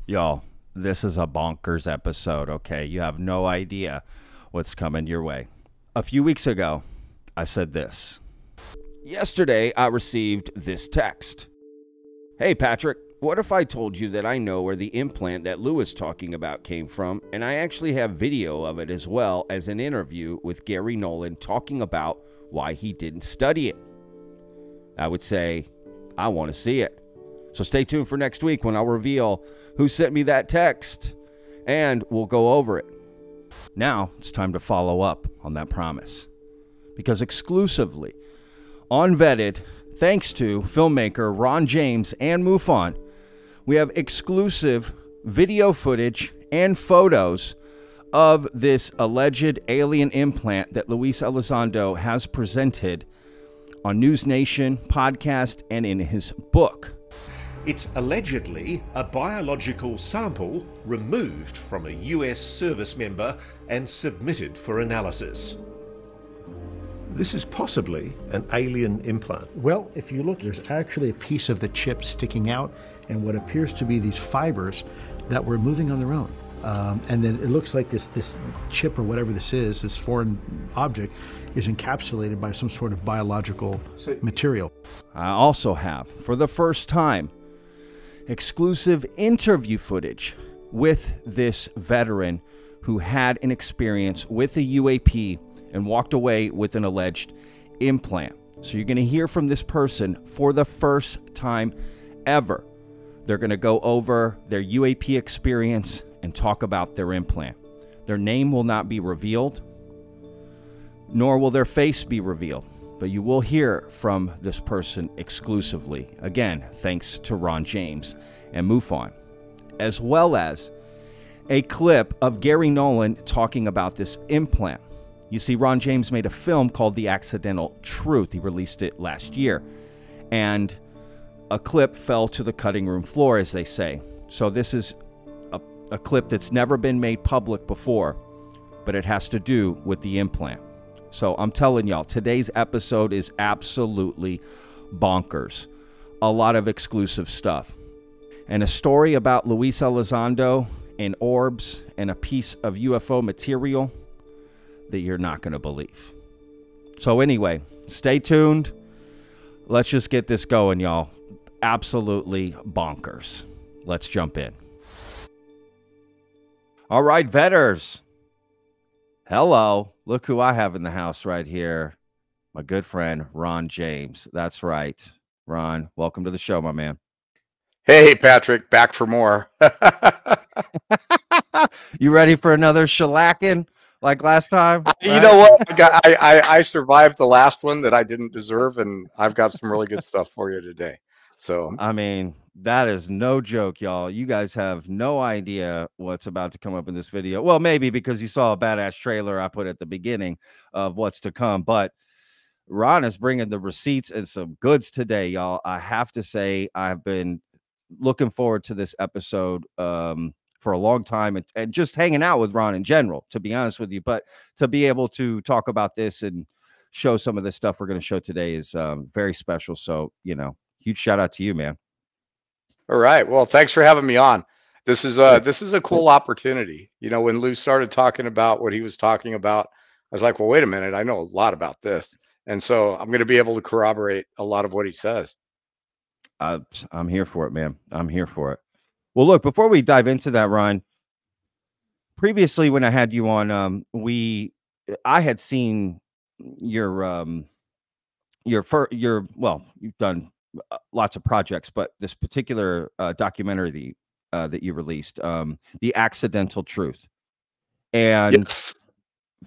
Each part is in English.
Y'all, this is a bonkers episode, okay? You have no idea what's coming your way. A few weeks ago, I said this. Yesterday, I received this text. Hey, Patrick, what if I told you that I know where the implant that Lou is talking about came from, and I actually have video of it as well as an interview with Garry Nolan talking about why he didn't study it? I would say, I want to see it. So stay tuned for next week when I'll reveal who sent me that text, and we'll go over it. Now it's time to follow up on that promise. Because exclusively, unvetted, thanks to filmmaker Ron James and MUFON, we have exclusive video footage and photos of this alleged alien implant that Luis Elizondo has presented on News Nation podcast and in his book. It's allegedly a biological sample removed from a US service member and submitted for analysis. This is possibly an alien implant. Well, if you look, there's actually a piece of the chip sticking out and what appears to be these fibers that were moving on their own. And then it looks like this chip or whatever this is, this foreign object, is encapsulated by some sort of biological material. I also have, for the first time, exclusive interview footage with this veteran who had an experience with a UAP and walked away with an alleged implant. So you're going to hear from this person for the first time ever. They're going to go over their UAP experience and talk about their implant. Their name will not be revealed, nor will their face be revealed, but you will hear from this person exclusively. Again, thanks to Ron James and MUFON, as well as a clip of Garry Nolan talking about this implant. You see, Ron James made a film called The Accidental Truth. He released it last year, and a clip fell to the cutting room floor, as they say. So this is a clip that's never been made public before, but it has to do with the implant. So I'm telling y'all, today's episode is absolutely bonkers. A lot of exclusive stuff. And a story about Luis Elizondo and orbs and a piece of UFO material that you're not going to believe. So anyway, stay tuned. Let's just get this going, y'all. Absolutely bonkers. Let's jump in. All right, vetters. Hello. Look who I have in the house right here. My good friend, Ron James. That's right. Ron, welcome to the show, my man. Hey, Patrick, back for more. You ready for another shellacking like last time? You know what? I survived the last one that I didn't deserve, and I've got some really good stuff for you today. So, I mean, that is no joke, y'all. You guys have no idea what's about to come up in this video. Well, maybe because you saw a badass trailer I put at the beginning of what's to come. But Ron is bringing the receipts and some goods today, y'all. I have to say, I've been looking forward to this episode for a long time and just hanging out with Ron in general, to be honest with you. But to be able to talk about this and show some of the stuff we're going to show today is very special. So, you know, huge shout out to you, man. All right. Well, thanks for having me on. This is a cool opportunity. You know, when Lou started talking about what he was talking about, I was like, well, wait a minute. I know a lot about this. And so I'm going to be able to corroborate a lot of what he says. I'm here for it, man. I'm here for it. Well, look, before we dive into that, Ron, previously when I had you on, I had seen well, you've done lots of projects, but this particular documentary that you released, The Accidental Truth, and Yes.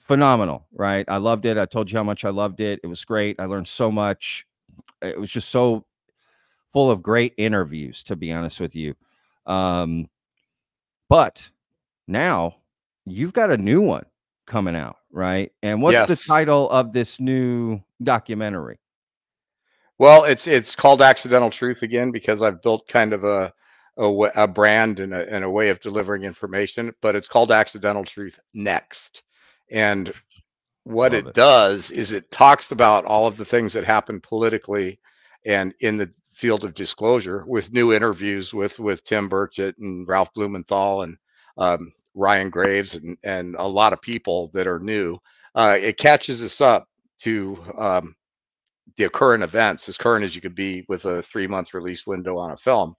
Phenomenal, right? I loved it. I told you how much I loved it. It was great. I learned so much. It was just so full of great interviews, to be honest with you. But now you've got a new one coming out, right? And what's the title of this new documentary? Well, it's called Accidental Truth again because I've built kind of a brand and a way of delivering information, but it's called Accidental Truth Next. And what it does is it talks about all of the things that happen politically and in the field of disclosure with new interviews with Tim Burchett and Ralph Blumenthal and Ryan Graves and a lot of people that are new. It catches us up to the current events, as current as you could be with a 3-month release window on a film.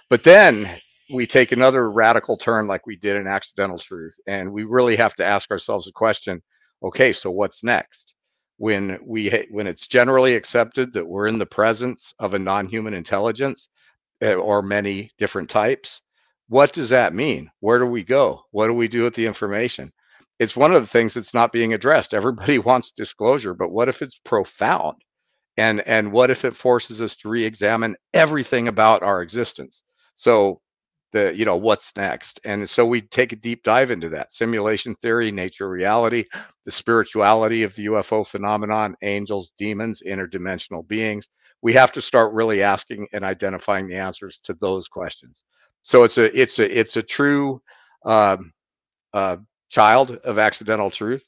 But then we take another radical turn like we did in Accidental Truth, and we really have to ask ourselves a question. Okay, so what's next? When it's generally accepted that we're in the presence of a non-human intelligence, or many different types, what does that mean? Where do we go? What do we do with the information? It's one of the things that's not being addressed. Everybody wants disclosure, but what if it's profound? And what if it forces us to re-examine everything about our existence? So what's next? And so we take a deep dive into that: simulation theory, nature, reality, the spirituality of the UFO phenomenon, angels, demons, interdimensional beings. We have to start really asking and identifying the answers to those questions. So it's a true um, uh, child of Accidental Truth,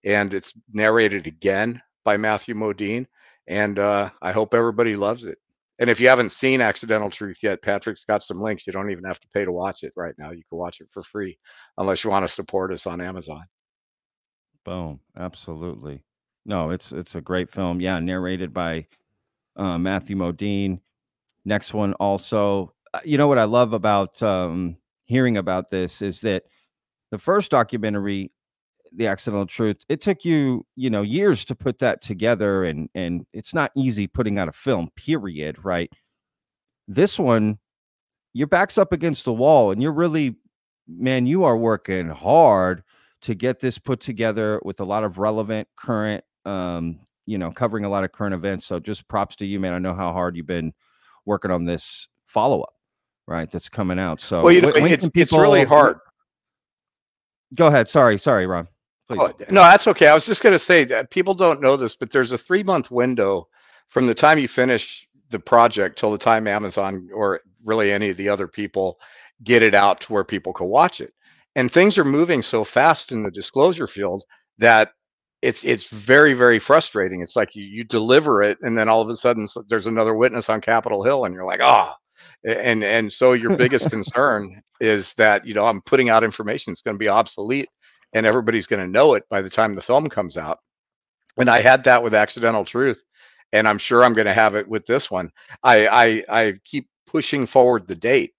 and it's narrated again by Matthew Modine, and I hope everybody loves it. And if you haven't seen Accidental Truth yet, Patrick's got some links. You don't even have to pay to watch it right now. You can watch it for free, unless you want to support us on Amazon. Boom. Absolutely. No, it's a great film. Yeah, narrated by Matthew Modine. Next one also. You know what I love about hearing about this is that the first documentary, The Accidental Truth, it took you, years to put that together, and it's not easy putting out a film, period, right? This one, your back's up against the wall, and you're really, man, you are working hard to get this put together with a lot of relevant current, covering a lot of current events. So just props to you, man. I know how hard you've been working on this follow-up, right? That's coming out. So well, it's really hard. Go ahead. Sorry, Ron. Oh, no, that's okay. I was just going to say that people don't know this, but there's a 3-month window from the time you finish the project till the time Amazon or really any of the other people get it out to where people can watch it. And things are moving so fast in the disclosure field that it's very, very frustrating. It's like you deliver it, and then all of a sudden there's another witness on Capitol Hill, and you're like, oh. And so your biggest concern is that, I'm putting out information that's going to be obsolete, and everybody's going to know it by the time the film comes out. And I had that with Accidental Truth, and I'm sure I'm going to have it with this one. I keep pushing forward the date.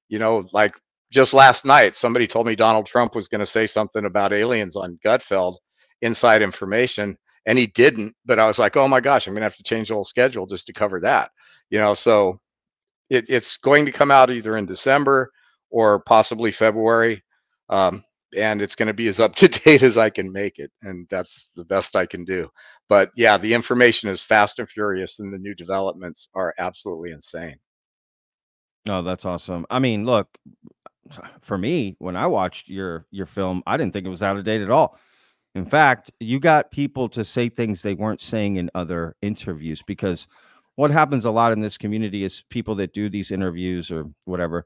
Like just last night, somebody told me Donald Trump was going to say something about aliens on Gutfeld, inside information, and he didn't. But I was like, oh my gosh, I'm going to have to change the whole schedule just to cover that. So it's going to come out either in December or possibly February. And it's going to be as up to date as I can make it. And that's the best I can do. But yeah, the information is fast and furious, and the new developments are absolutely insane. Oh, that's awesome. I mean, look, for me, when I watched your film, I didn't think it was out of date at all. In fact, you got people to say things they weren't saying in other interviews, because what happens a lot in this community is people that do these interviews or whatever,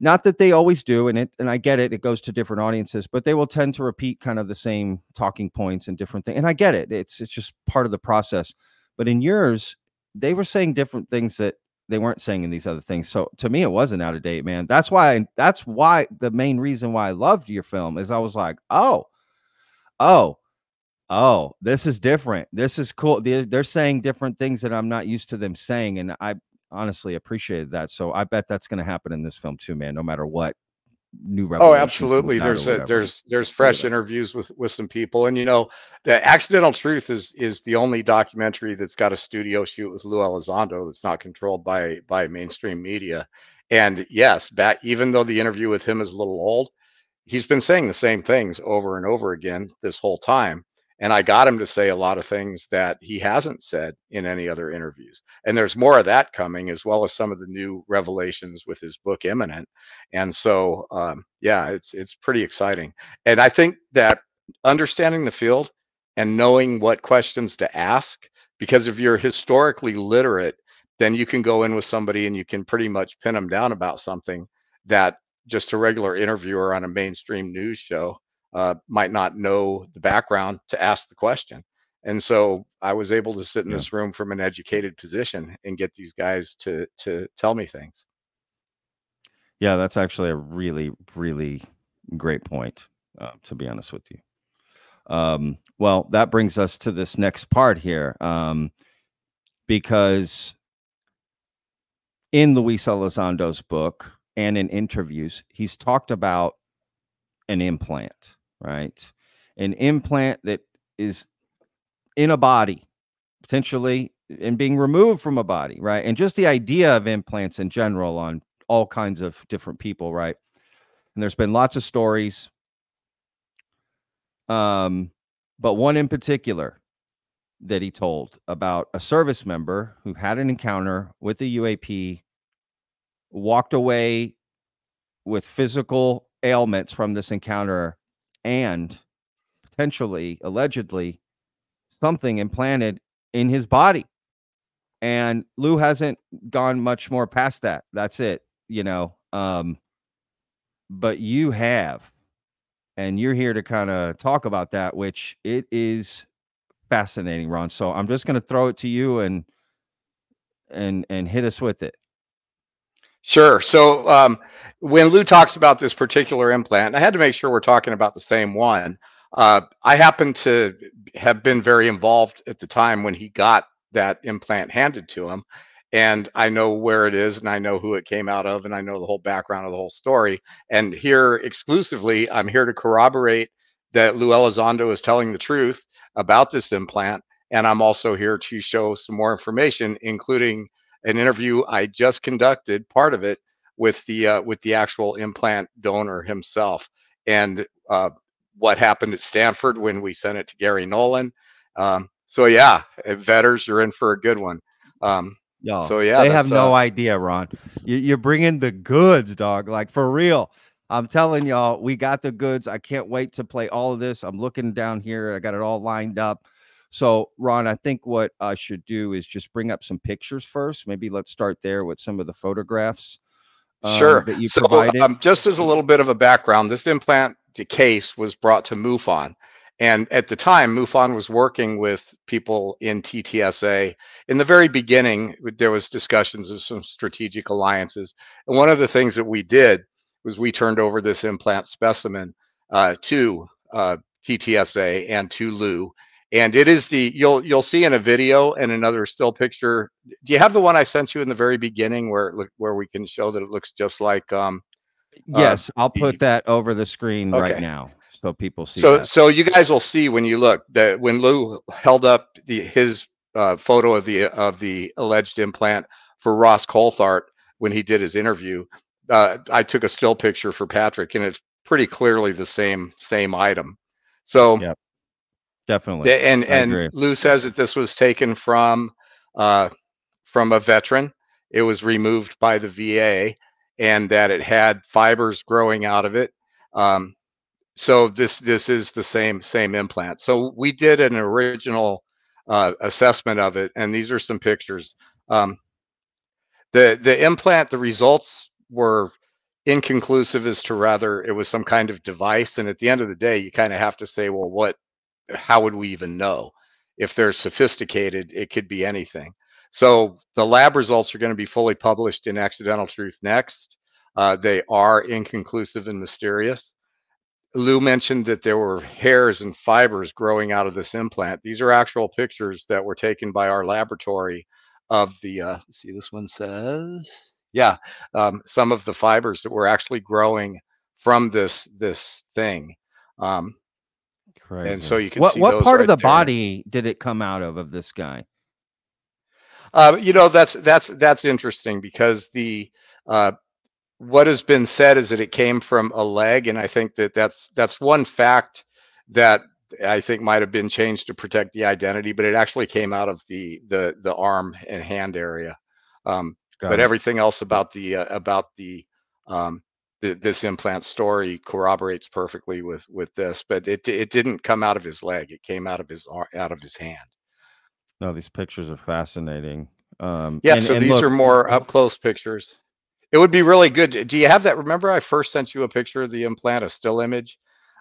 not that they always do, and I get it, it goes to different audiences, but they will tend to repeat kind of the same talking points and different things. And I get it. It's just part of the process. But in yours, they were saying different things that they weren't saying in these other things. So to me, it wasn't out of date, man. That's why the main reason why I loved your film is I was like, oh, this is different. This is cool. They're saying different things that I'm not used to them saying. And I honestly appreciated that. So I bet that's going to happen in this film too, man, no matter what new revelation. Oh, absolutely. There's fresh interviews with some people. And, the Accidental Truth is the only documentary that's got a studio shoot with Luis Elizondo that's not controlled by mainstream media. And yes, even though the interview with him is a little old, he's been saying the same things over and over again this whole time. And I got him to say a lot of things that he hasn't said in any other interviews. And there's more of that coming, as well as some of the new revelations with his book Imminent. And so, yeah, it's pretty exciting. And I think that understanding the field and knowing what questions to ask, because if you're historically literate, then you can go in with somebody and you can pretty much pin them down about something that just a regular interviewer on a mainstream news show might not know the background to ask the question. And so I was able to sit in Yeah. this room from an educated position and get these guys to tell me things. Yeah, that's actually a really, really great point, to be honest with you. Well, that brings us to this next part here, because in Luis Elizondo's book and in interviews, he's talked about an implant, right? An implant that is in a body, potentially, and being removed from a body, right? And just the idea of implants in general on all kinds of different people, right? And there's been lots of stories. But one in particular that he told about a service member who had an encounter with a UAP, walked away with physical ailments from this encounter, and potentially, allegedly, something implanted in his body. And Lou hasn't gone much more past that. That's it, you know. But you have, and you're here to kind of talk about that, which it is fascinating, Ron. So I'm just going to throw it to you and hit us with it. Sure. So when Lou talks about this particular implant, I had to make sure we're talking about the same one. I happen to have been very involved at the time when he got that implant handed to him. And I know where it is, and I know who it came out of, and I know the whole background of the whole story. And here exclusively, I'm here to corroborate that Lou Elizondo is telling the truth about this implant. And I'm also here to show some more information, including an interview I just conducted, part of it, with the actual implant donor himself, and what happened at Stanford when we sent it to Garry Nolan. So yeah, vetters, you're in for a good one. Y'all, so yeah, they have no idea, Ron. You're bringing the goods, dog. Like, for real. I'm telling y'all, we got the goods. I can't wait to play all of this. I'm looking down here. I got it all lined up. So, Ron, I think what I should do is just bring up some pictures first. Maybe let's start there with some of the photographs Sure. that you So provided. just as a little bit of a background, this implant case was brought to MUFON. And at the time, MUFON was working with people in TTSA. In the very beginning, there was discussions of some strategic alliances. And one of the things that we did was we turned over this implant specimen to TTSA and to Lou. And it is you'll see in a video and another still picture. Do you have the one I sent you in the very beginning where we can show that it looks just like Yes, I'll put that over the screen right okay. now so people see So that. so you guys will see when you look that when Lou held up his photo of the alleged implant for Ross Coulthart when he did his interview, I took a still picture for Patrick, and it's pretty clearly the same item. So Yep, definitely. I agree. Lou says that this was taken from a veteran. It was removed by the VA, and that it had fibers growing out of it. So this is the same implant. So we did an original assessment of it, and these are some pictures. The implant, the results were inconclusive as to whether it was some kind of device. And at the end of the day, you kind of have to say, well, how would we even know? If they're sophisticated, it could be anything. So the lab results are going to be fully published in Accidental Truth next. They are inconclusive and mysterious. Lou mentioned that there were hairs and fibers growing out of this implant. These are actual pictures that were taken by our laboratory of the, let's see, this one says, yeah, some of the fibers that were actually growing from this thing. Crazy. And so you can what see what those part right of the there. body did it come out of this guy? You know, that's interesting because the what has been said is that it came from a leg, and I think that's one fact that I think might have been changed to protect the identity, but it actually came out of the arm and hand area. But everything else about this implant story corroborates perfectly with this. But it didn't come out of his leg; it came out of his hand. No, these pictures are fascinating. Yeah, so these are more up close pictures. It would be really good. Do you have that? Remember, I first sent you a picture of the implant, a still image,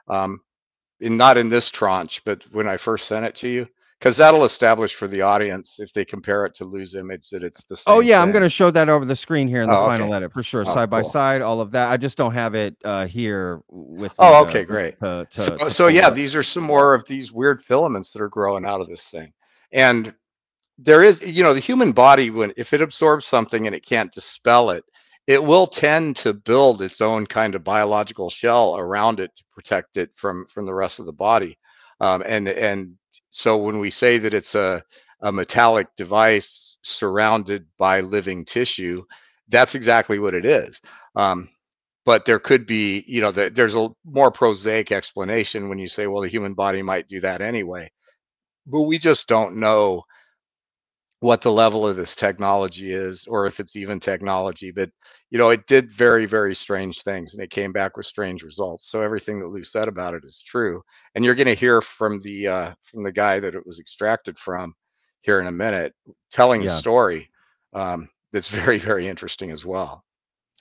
not in this tranche, but when I first sent it to you. because that'll establish for the audience, if they compare it to Lou's image, that it's the same Oh yeah, I'm thing. going to show that over the screen here in the final Okay. edit for sure, Oh, side by cool. side, all of that. I just don't have it here with me. Oh, okay, great. To So pull yeah, up. these are some more of these weird filaments that are growing out of this thing. And there is, you know, the human body, when if it absorbs something and it can't dispel it, it will tend to build its own kind of biological shell around it to protect it from the rest of the body. And so when we say that it's a metallic device surrounded by living tissue, that's exactly what it is. But there could be, you know, there's a more prosaic explanation when you say, well, the human body might do that anyway. But we just don't know what the level of this technology is, or if it's even technology. But you know, it did very, very strange things, and it came back with strange results. So everything that Lou said about it is true. And you're going to hear from the guy that it was extracted from here in a minute, telling the story. That's very, very interesting as well.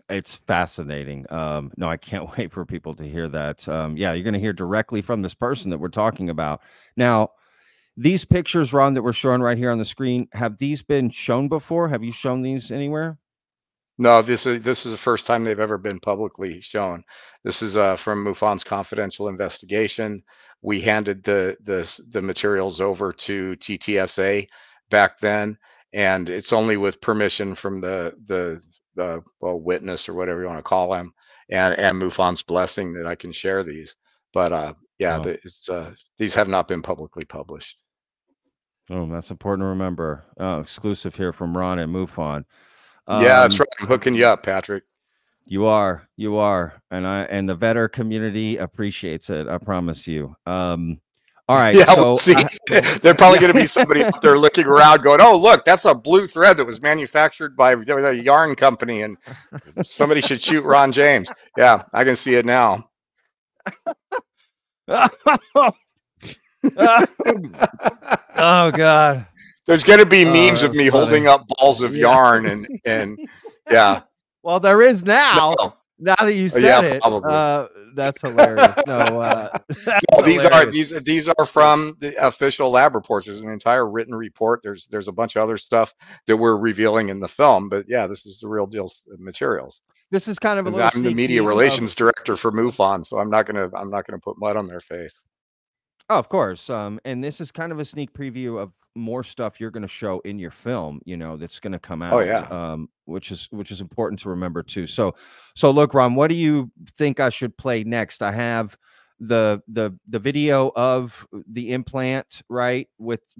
It's fascinating. No, I can't wait for people to hear that. Yeah, you're going to hear directly from this person that we're talking about. Now, these pictures, Ron, that we're showing right here on the screen, have these been shown before? Have you shown these anywhere? No, this is the first time they've ever been publicly shown. This is from MUFON's confidential investigation. We handed the materials over to TTSA back then, and it's only with permission from the well, witness or whatever you want to call him, and MUFON's blessing that I can share these. But yeah, these have not been publicly published. Oh, that's important to remember. Exclusive here from Ron and MUFON. Yeah, that's right. I'm hooking you up, Patrick. You are, and the vetter community appreciates it. I promise you. All right. Yeah, so we'll see. They're probably going to be somebody out there looking around going, oh, look, that's a blue thread that was manufactured by a yarn company, and somebody should shoot Ron James. Yeah, I can see it now. Oh God. There's going to be memes of me holding up balls of yarn and yeah. Well, there is now. No. Now that you said it, that's hilarious. No, these are from the official lab reports. There's an entire written report. There's a bunch of other stuff that we're revealing in the film, but yeah, this is the real deal materials. This is kind of a little. I'm the media relations director for MUFON, so I'm not gonna put mud on their face. Oh, of course. And this is kind of a sneak preview of more stuff you're going to show in your film, you know, that's going to come out. Oh, yeah. Which is important to remember too. So look, Ron, what do you think I should play next? I have the video of the implant, right,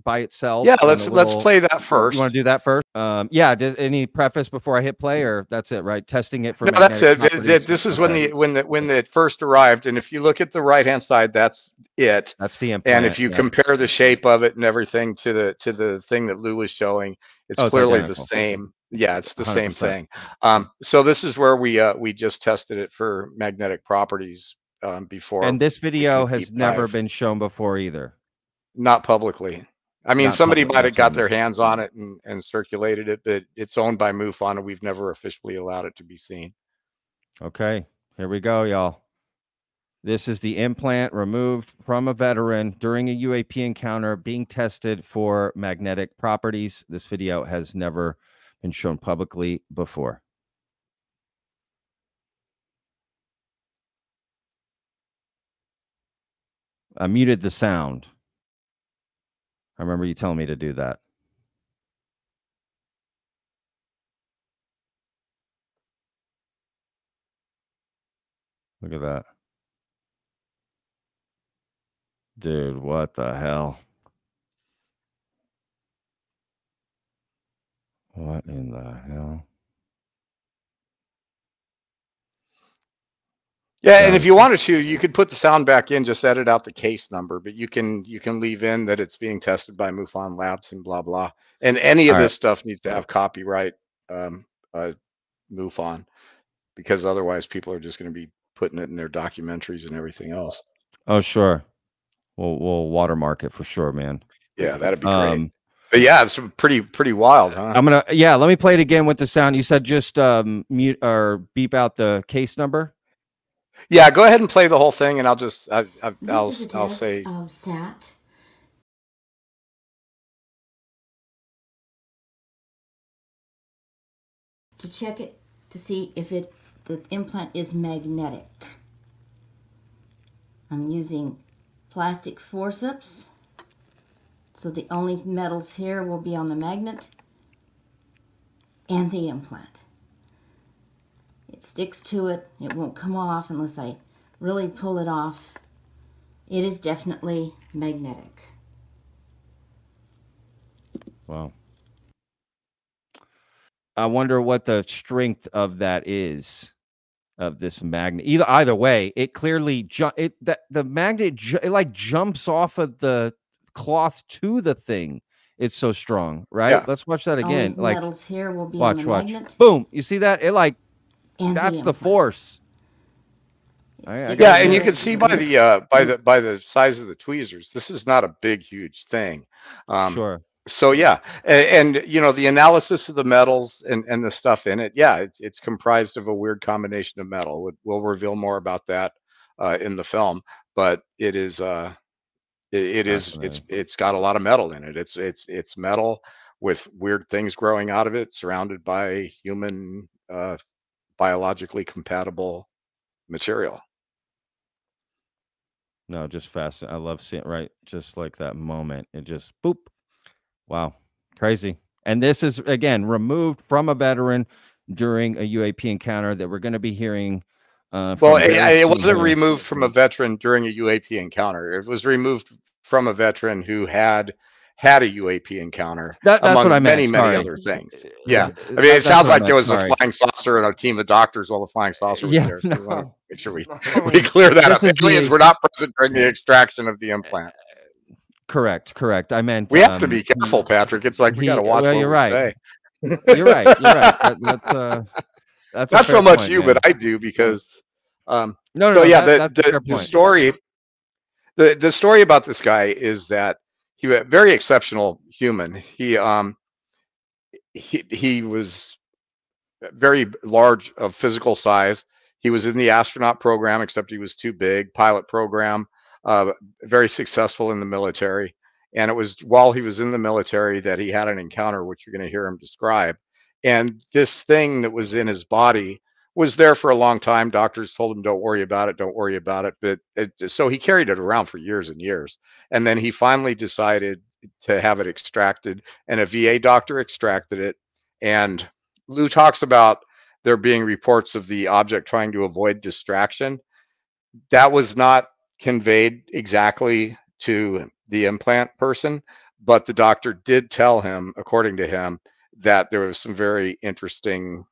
by itself. Yeah, let's play that first. You want to do that first? Yeah. Any preface before I hit play, or that's it, right? Testing it for. No, that's it. This is when it first arrived, and if you look at the right hand side, that's it. That's the implant. And if you compare the shape of it and everything to the thing that Lou was showing, it's clearly the same. Yeah, it's the 100%. Same thing. So this is where we just tested it for magnetic properties before. And this video has never been shown before either. Not publicly. I mean, somebody might have got their hands on it and circulated it, but it's owned by MUFON, and we've never officially allowed it to be seen. Okay, here we go, y'all. This is the implant removed from a veteran during a UAP encounter being tested for magnetic properties. This video has never been shown publicly before. I muted the sound. I remember you telling me to do that. Look at that. Dude, what the hell? What in the hell? Yeah, and if you wanted to, you could put the sound back in, just edit out the case number, but you can leave in that it's being tested by MUFON Labs and blah blah. And any of this stuff needs to have copyright MUFON, because otherwise people are just going to be putting it in their documentaries and everything else. Oh, sure. We'll watermark it for sure, man. Yeah, that'd be great. But yeah, it's pretty wild, huh? Let me play it again with the sound. You said just mute or beep out the case number. Yeah, go ahead and play the whole thing, and I'll say. Of SAT to check it to see if the implant is magnetic. I'm using plastic forceps, so the only metals here will be on the magnet and the implant. It sticks to it. It won't come off unless I really pull it off. It is definitely magnetic. Wow. I wonder what the strength of that is, of this magnet. Either way, it clearly the magnet it like jumps off of the cloth to the thing. It's so strong, right? Yeah. Let's watch that again. Only Like, metals here will be on the magnet. Boom! You see that? It like And that's the implant. force. Yeah, and you can see by the size of the tweezers, this is not a big, huge thing. Sure. So yeah, and you know, the analysis of the metals and the stuff in it, yeah, it's comprised of a weird combination of metal. We'll reveal more about that in the film, but it's got a lot of metal in it. It's metal with weird things growing out of it, surrounded by human biologically compatible material. No, just fascinating. I love seeing right, just like that moment. It just boop. Wow, crazy. And this is again removed from a veteran during a UAP encounter that we're going to be hearing. Well, it wasn't removed from a veteran during a UAP encounter. It was removed from a veteran who had a UAP encounter. That's what I meant. Many other things. Yeah, I mean, it sounds like there was a flying saucer and a team of doctors while the flying saucer was there. So we want to make sure we clear that up. Aliens were not present during the extraction of the implant. Correct. I meant we have to be careful, Patrick. It's like we got to watch what you're we right. say. You're right. That's not so much point, you, man. but I do because. The story. The story about this guy is that he was a very exceptional human. He was very large of physical size. He was in the astronaut program, except he was too big. Pilot program, very successful in the military. And it was while he was in the military that he had an encounter, which you're going to hear him describe. And this thing that was in his body was there for a long time. Doctors told him, don't worry about it. But so he carried it around for years and years. And then he finally decided to have it extracted, and a VA doctor extracted it. And Lou talks about there being reports of the object trying to avoid distraction. That was not conveyed exactly to the implant person, but the doctor did tell him, according to him, that there was some very interesting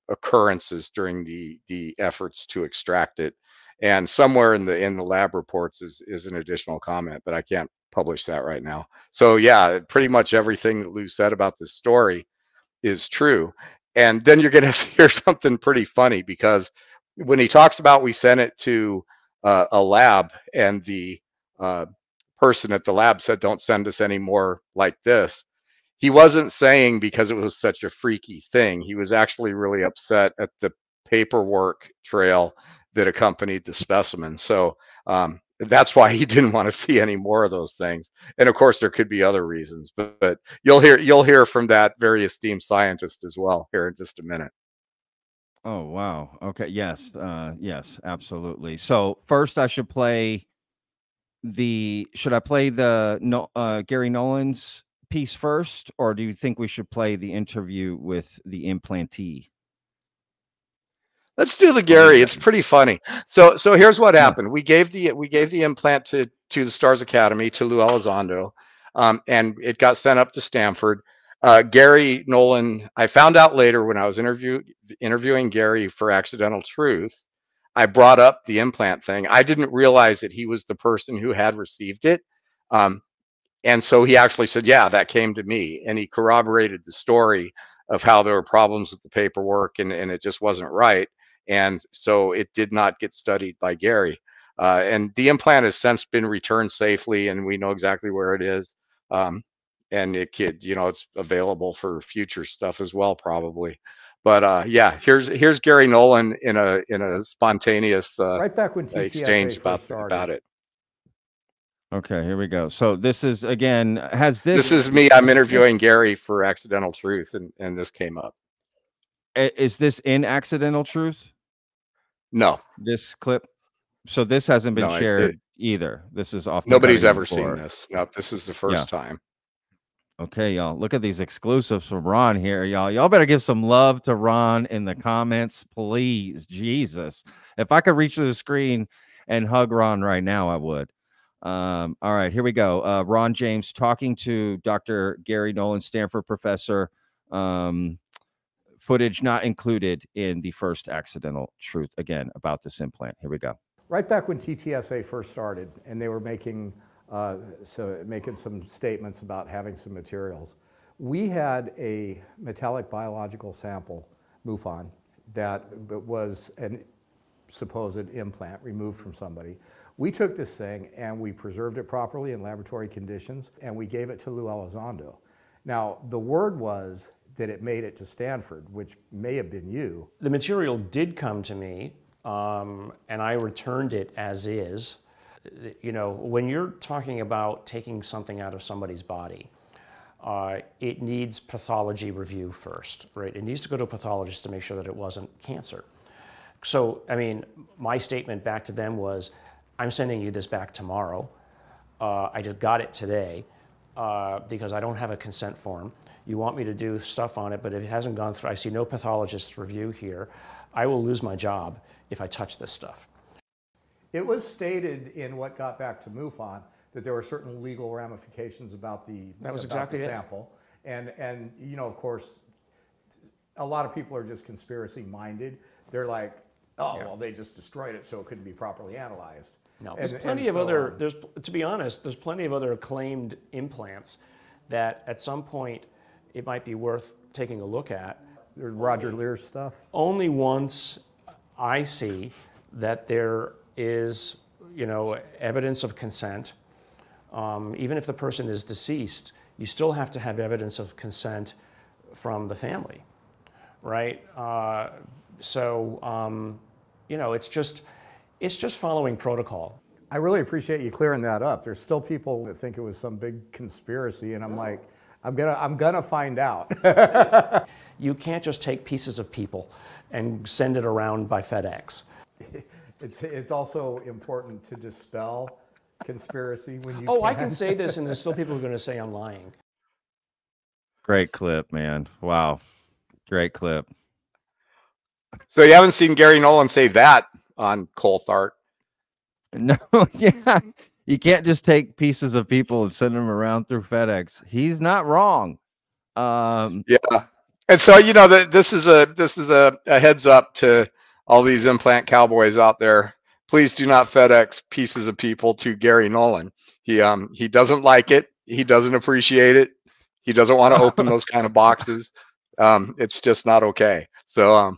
occurrences during the efforts to extract it. And somewhere in the lab reports is an additional comment, but I can't publish that right now. So yeah, pretty much everything that Lou said about this story is true. And then you're going to hear something pretty funny, because when he talks about we sent it to a lab, and the person at the lab said, don't send us any more like this, he wasn't saying because it was such a freaky thing. He was actually really upset at the paperwork trail that accompanied the specimen. So that's why he didn't want to see any more of those things. And of course, there could be other reasons, but you'll hear from that very esteemed scientist as well here in just a minute. Oh, wow. Okay. Yes. Yes, absolutely. So first I should play the Garry Nolan's piece first, or do you think we should play the interview with the implantee? Let's do the Garry. It's pretty funny. So here's what happened. We gave the implant to the Stars Academy, to Luis Elizondo, and it got sent up to Stanford. Garry Nolan, I found out later when I was interviewing Garry for Accidental Truth, I brought up the implant thing. I didn't realize that he was the person who had received it. And so he actually said, yeah, that came to me. And he corroborated the story of how there were problems with the paperwork and it just wasn't right. And so it did not get studied by Garry. And the implant has since been returned safely, and we know exactly where it is. And it's available for future stuff as well, probably. But yeah, here's Garry Nolan in a spontaneous right back when exchange about it. Okay, here we go. So this is again This is me. I'm interviewing Garry for Accidental Truth, and this came up. Is this in Accidental Truth? No, This clip? So this hasn't been no, shared either. This is off the nobody's cutting room ever seen floor. this. No, this is the Yeah. first time. Okay, y'all. Look at these exclusives from Ron here, y'all. Y'all better give some love to Ron in the comments, please. Jesus. If I could reach to the screen and hug Ron right now, I would. All right, here we go. Ron James talking to Dr. Garry Nolan, Stanford professor. Footage not included in the first Accidental Truth, again, about this implant. Here we go. Right back when TTSA first started, and they were making some statements about having some materials, we had a metallic biological sample, MUFON, that was an supposed implant removed from somebody. We took this thing and we preserved it properly in laboratory conditions, and we gave it to Luis Elizondo. Now, the word was that it made it to Stanford, which may have been you. The material did come to me, and I returned it as is. You know, when you're talking about taking something out of somebody's body, it needs pathology review first, right? It needs to go to a pathologist to make sure that it wasn't cancer. So, I mean, my statement back to them was, I'm sending you this back tomorrow. I just got it today because I don't have a consent form. You want me to do stuff on it, but if it hasn't gone through, I see no pathologist's review here. I will lose my job if I touch this stuff. It was stated in what got back to MUFON that there were certain legal ramifications about the sample. And you know, of course, a lot of people are just conspiracy minded. They're like, oh, well, they just destroyed it so it couldn't be properly analyzed. No, there's plenty of other, to be honest, there's plenty of other acclaimed implants that at some point it might be worth taking a look at. There's Roger Lear's stuff. Only once I see that there is, you know, evidence of consent, even if the person is deceased, you still have to have evidence of consent from the family, right? You know, it's just following protocol. I really appreciate you clearing that up. There's still people that think it was some big conspiracy, and I'm like, I'm gonna find out. You can't just take pieces of people and send it around by FedEx. It's also important to dispel conspiracy when you can. I can say this, and there's still people who are going to say I'm lying. Great clip, man. Wow. Great clip. So you haven't seen Garry Nolan say that on Coulthard? No, yeah. You can't just take pieces of people and send them around through FedEx. He's not wrong. Yeah. And so, you know, this is a heads up to all these implant cowboys out there. Please do not FedEx pieces of people to Garry Nolan. He doesn't like it. He doesn't appreciate it. He doesn't want to open those kind of boxes. It's just not okay. So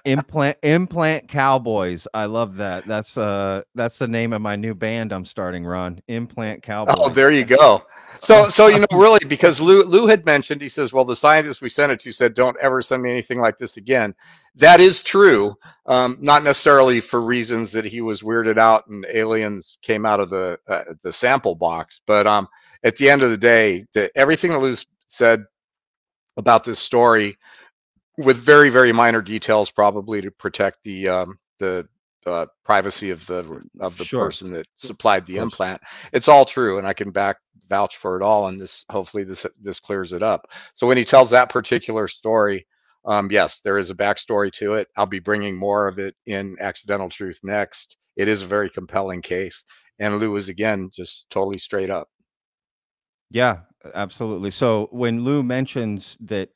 Implant Cowboys. I love that. That's the name of my new band I'm starting, Ron. Implant Cowboys. Oh, there you go. So you know, really, because Lou had mentioned, he says, well, the scientist we sent it to said, don't ever send me anything like this again. That is true. Not necessarily for reasons that he was weirded out and aliens came out of the sample box, but at the end of the day, everything that Lou said about this story, with very, very minor details, probably to protect the privacy of the Sure. person that supplied the implant. It's all true, and I can vouch for it all. And hopefully this clears it up. So when he tells that particular story, yes, there is a backstory to it. I'll be bringing more of it in Accidental Truth next. It is a very compelling case, and Lou is again just totally straight up. Yeah, absolutely. So when Lou mentions that,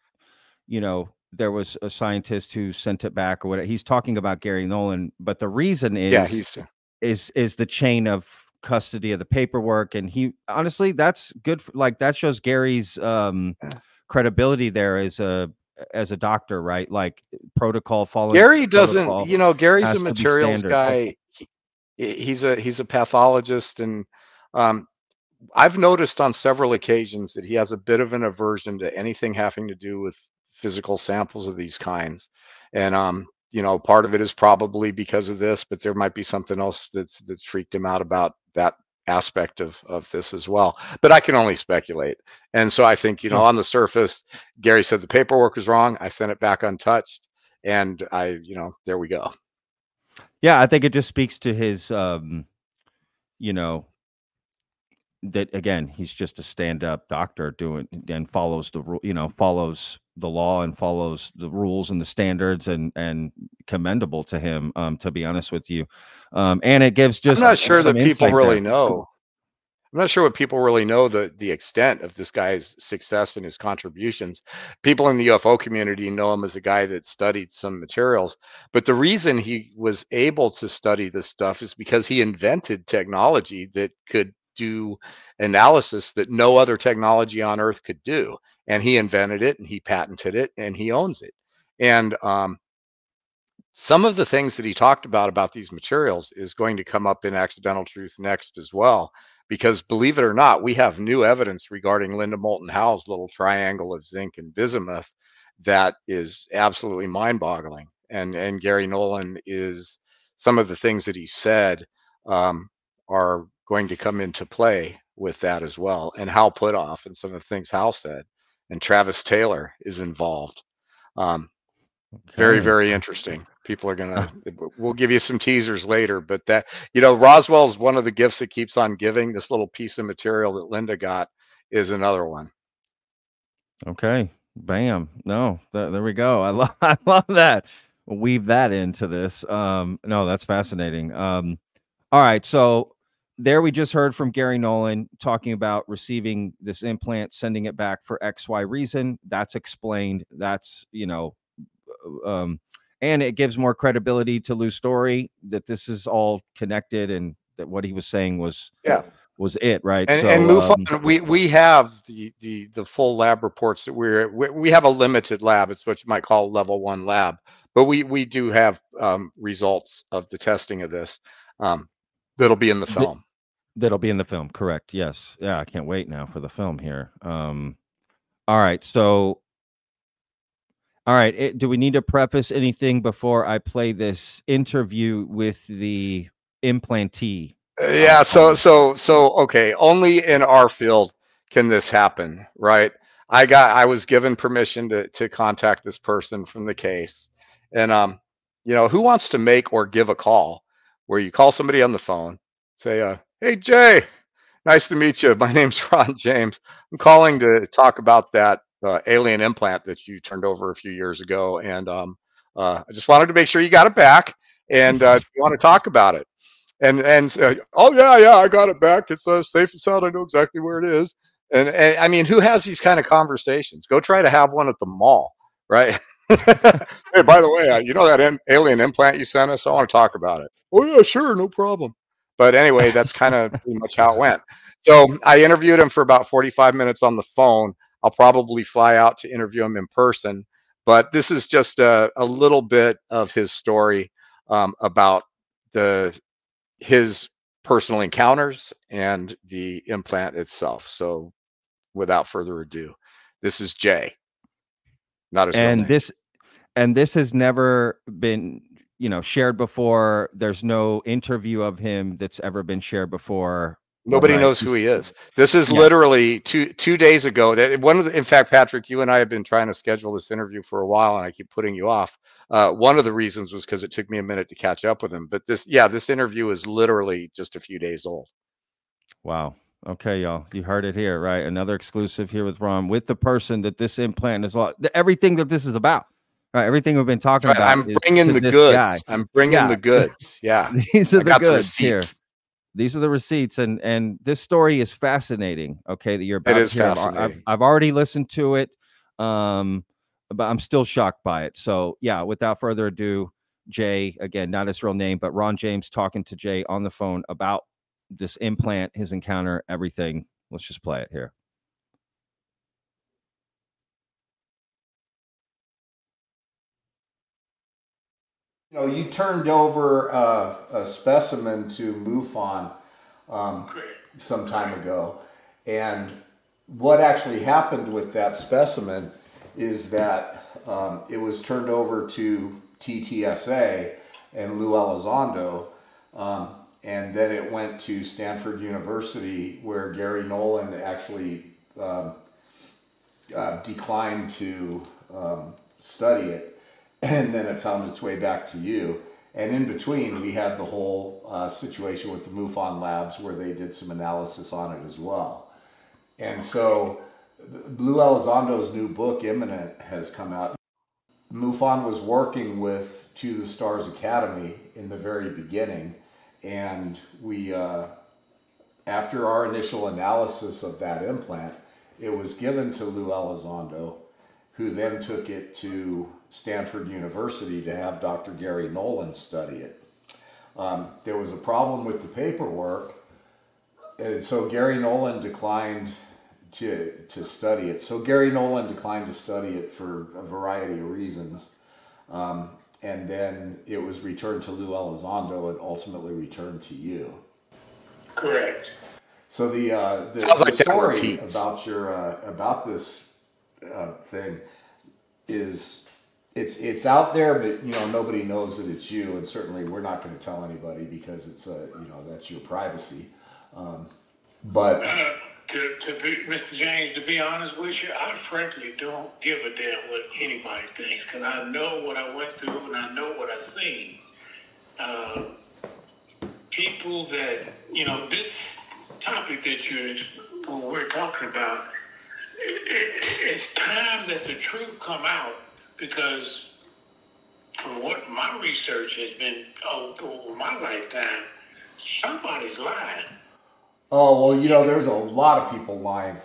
you know, there was a scientist who sent it back or whatever, he's talking about Garry Nolan, but the reason is is the chain of custody of the paperwork, and he honestly, that's good for, like, that shows Gary's credibility there as a doctor, right? Like, protocol following. Gary doesn't, you know, Gary's a materials guy. He's a pathologist, and I've noticed on several occasions that he has a bit of an aversion to anything having to do with physical samples of these kinds. And you know, part of it is probably because of this, but there might be something else that's freaked him out about that aspect of this as well. But I can only speculate. And so I think, you know, on the surface, Garry said the paperwork was wrong. I sent it back untouched. And you know, there we go. Yeah, I think it just speaks to his, you know, that again, he's just a stand-up doctor doing and follows follows the law and follows the rules and the standards, and commendable to him, to be honest with you. And it gives I'm just not sure some that people insight really there. know. I'm not sure what people really know the extent of this guy's success and his contributions. People in the UFO community know him as a guy that studied some materials, but the reason he was able to study this stuff is because he invented technology that could do analysis that no other technology on Earth could do. And he invented it, and he patented it, and he owns it. And some of the things that he talked about these materials is going to come up in Accidental Truth next as well, because believe it or not, we have new evidence regarding Linda Moulton Howe's little triangle of zinc and bismuth that is absolutely mind-boggling. And Garry Nolan is, some of the things that he said are going to come into play with that as well, and Hal Puthoff and some of the things Hal said, and Travis Taylor is involved. Very, Okay. very interesting. People are gonna, we'll give you some teasers later, but that, you know, Roswell's one of the gifts that keeps on giving. This little piece of material that Linda got is another one. Okay. Bam. No, there we go. I love that. Weave that into this. No, that's fascinating. All right. So there we just heard from Garry Nolan talking about receiving this implant, sending it back for XY reason. That's explained. That's, and it gives more credibility to Lou's story that this is all connected, and that what he was saying was it, right? And MUFON, we have the full lab reports that we have a limited lab. It's what you might call level 1 lab, but we do have results of the testing of this that'll be in the film. That'll be in the film, correct? Yes. Yeah, I can't wait now for the film here. All right. So, all right. Do we need to preface anything before I play this interview with the implantee? Yeah. So okay. Only in our field can this happen, right? I was given permission to contact this person from the case, and you know, who wants to make or give a call where you call somebody on the phone, say, hey Jay, nice to meet you. My name's Ron James. I'm calling to talk about that alien implant that you turned over a few years ago, and I just wanted to make sure you got it back, and you want to talk about it. And say, oh yeah, I got it back. It's safe and sound. I know exactly where it is. And I mean, who has these kind of conversations? Go try to have one at the mall, right? Hey, by the way, you know that alien implant you sent us? I want to talk about it. Oh yeah, sure, no problem. But anyway, that's kind of pretty much how it went. So I interviewed him for about 45 minutes on the phone. I'll probably fly out to interview him in person. But this is just a little bit of his story about his personal encounters and the implant itself. So without further ado, this is Jay. Not his real name. This has never been, shared before. There's no interview of him that's ever been shared before. Nobody knows who he is. This is literally two days ago. In fact, Patrick, you and I have been trying to schedule this interview for a while, and I keep putting you off. One of the reasons was because it took me a minute to catch up with him. But this interview is literally just a few days old. Wow. Okay, y'all, you heard it here, right? Another exclusive here with Ron, with the person that this implant is all, everything that this is about. Right, everything we've been talking about. I'm bringing the goods. Guy. I'm bringing the goods. Yeah, these are the goods here. These are the receipts, and this story is fascinating. Okay, that you're about to hear. I've already listened to it, but I'm still shocked by it. So yeah, without further ado, Jay, again, not his real name, but Ron James talking to Jay on the phone about this implant, his encounter, everything. Let's just play it here. You turned over a specimen to MUFON some time ago, and what actually happened with that specimen is that it was turned over to TTSA and Luis Elizondo, And then it went to Stanford University, where Garry Nolan actually declined to study it, and then it found its way back to you. And in between, we had the whole situation with the MUFON labs, where they did some analysis on it as well. And so Luis Elizondo's new book, Implant, has come out. MUFON was working with To the Stars Academy in the very beginning, and we, after our initial analysis of that implant, it was given to Luis Elizondo, who then took it to Stanford University to have Dr. Garry Nolan study it. There was a problem with the paperwork, and so Garry Nolan declined to study it. So Garry Nolan declined to study it for a variety of reasons. And then it was returned to Luis Elizondo and ultimately returned to you. Correct. So the like story about your about this thing is it's out there, but nobody knows that it's you, and certainly we're not going to tell anybody because it's that's your privacy. But Mr. James, to be honest with you, I frankly don't give a damn what anybody thinks, because I know what I went through and I know what I've seen. People that, this topic that we're talking about, it's time that the truth come out, because from what my research has been over my lifetime, somebody's lying. Oh, well, there's a lot of people lying.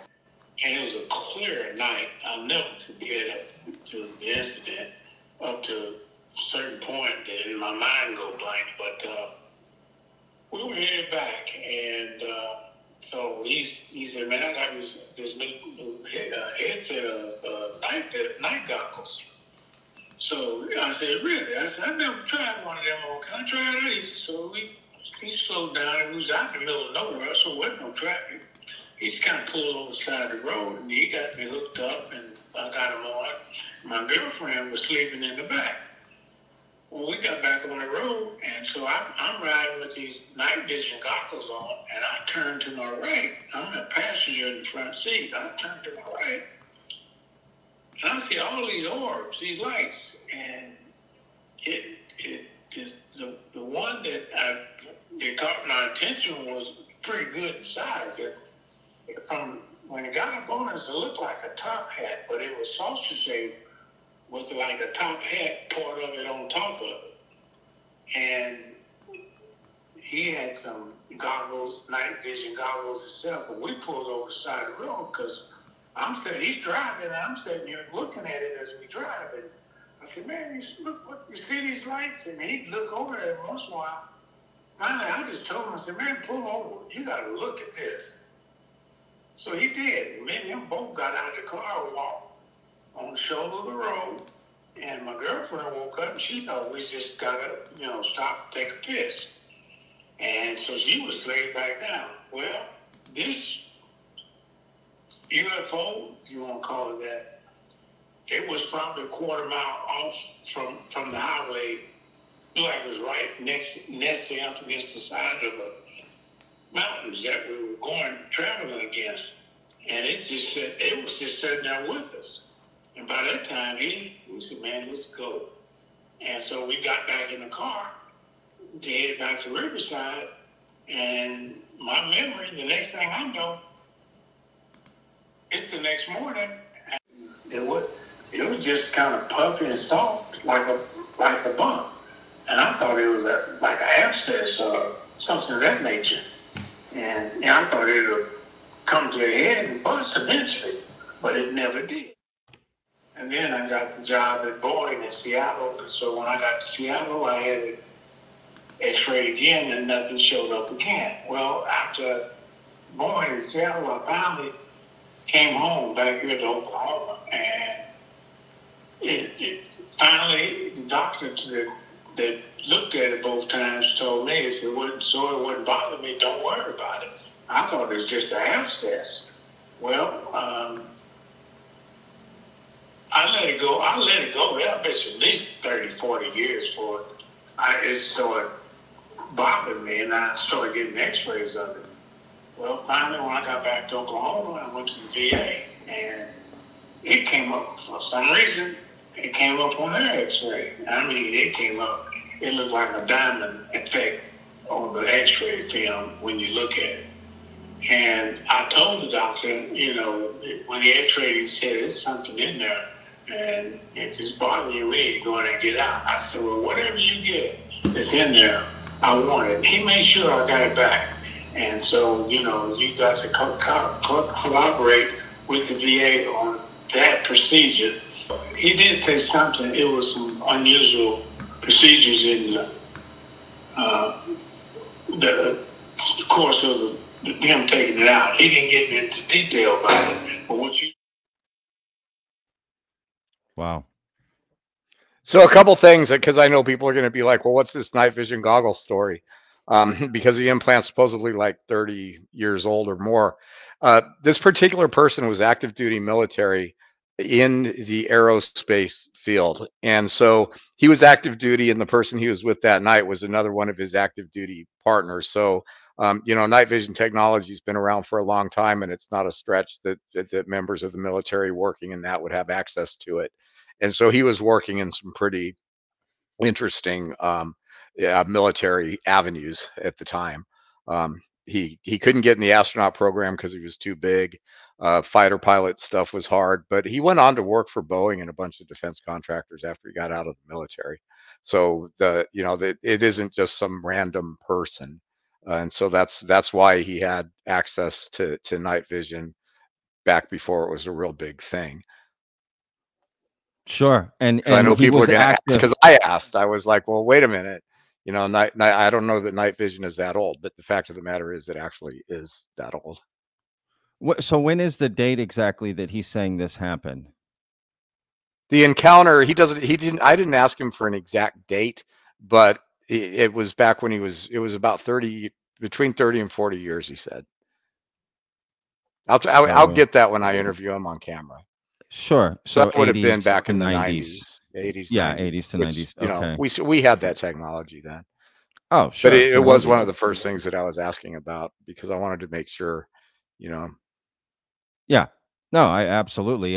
And it was a clear night. I'll never forget up to the incident, up to a certain point that in my mind go blank. But we were headed back, and so he said, "Man, I got this new headset of night goggles." So I said, "Really?" I said, "I never tried one of them. Can I try it?" So he slowed down, and we was out in the middle of nowhere, so there wasn't no traffic. He just kind of pulled over the side of the road, and he got me hooked up, and I got him on. My girlfriend was sleeping in the back. Well, we got back on the road, and so I'm riding with these night vision goggles on, and I turned to my right. I'm a passenger in the front seat. I turned to my right, and I see all these orbs, these lights, and the one that it caught my attention was pretty good size. From when it got up on us, it looked like a top hat, but it was saucer shaped with like a top hat, part of it on top of it. And he had some goggles, night vision goggles himself, and we pulled over the side of the road because he's driving, and I'm sitting here looking at it as we drive. And I said, "Man, you see these lights?" And he'd look over at it once in a while. Finally, I just told him, I said, "Man, pull over. You got to look at this." So he did. Me and him both got out of the car and walked on the shoulder of the road. And my girlfriend woke up, and she thought we just got to, stop, take a piss. And so she was laid back down. Well, this UFO, if you want to call it that, it was probably a quarter mile off from the highway. Like it was right nesting up against the side of the mountains that we were traveling against. And it was just sitting there with us. And by that time, we said, "Man, let's go." And so we got back in the car to head back to Riverside. And my memory, the next thing I know, it's the next morning. It was just kind of puffy and soft, like a bump. And I thought it was like an abscess or something of that nature. And I thought it would come to a head and bust eventually, but it never did. And then I got the job at Boeing in Seattle. And so when I got to Seattle, I had it x-rayed again, and nothing showed up again. Well, after Boeing in Seattle, I finally came home back here to Oklahoma, and finally the doctor that looked at it both times told me if it wouldn't bother me, don't worry about it. I thought it was just an abscess. Well, I let it go. That bitch at least 30, 40 years for it. It started bothered me, and I started getting x-rays of it. Well, finally, when I got back to Oklahoma, I went to the VA, and it came up for some reason. It came up on their x-ray. I mean, it came up. It looked like a diamond effect on the x-ray film when you look at it. And I told the doctor, you know, when he x-rayed, he said, there's something in there, and if it's bothering you, we need to go in and get out. I said, well, whatever you get that's in there, I want it. He made sure I got it back. And so, you know, you got to collaborate with the VA on that procedure. He did say something. It was some unusual procedures in the course of him taking it out. He didn't get into detail about it. But what you... Wow. So a couple things, because I know people are going to be like, well, what's this night vision goggle story? Because the implant's supposedly like 30 years old or more. This particular person was active duty military in the aerospace field. And so he was active duty, and the person he was with that night was another one of his active duty partners. So, you know, night vision technology has been around for a long time, and it's not a stretch that members of the military working in that would have access to it. And so he was working in some pretty interesting military avenues at the time. He couldn't get in the astronaut program because he was too big. Fighter pilot stuff was hard, but he went on to work for Boeing and a bunch of defense contractors after he got out of the military. So it isn't just some random person, and so that's why he had access to night vision back before it was a real big thing. Sure. And I know he people are was going to ask, active. because I asked. I was like, well, wait a minute. You know, I don't know that night vision is that old, but the fact of the matter is it actually is that old. So when is the date exactly that he's saying this happened? The encounter, I didn't ask him for an exact date, but it was back when it was about between 30 and 40 years, he said. I'll get that when I interview him on camera. Sure. So that would have been back in the 90s. 90s, Yeah, 90s, 80s to which, 90s. you Okay. know, we had that technology then. Oh, sure. But it was one of the first things that I was asking about, because I wanted to make sure, you know. Yeah. No, I absolutely.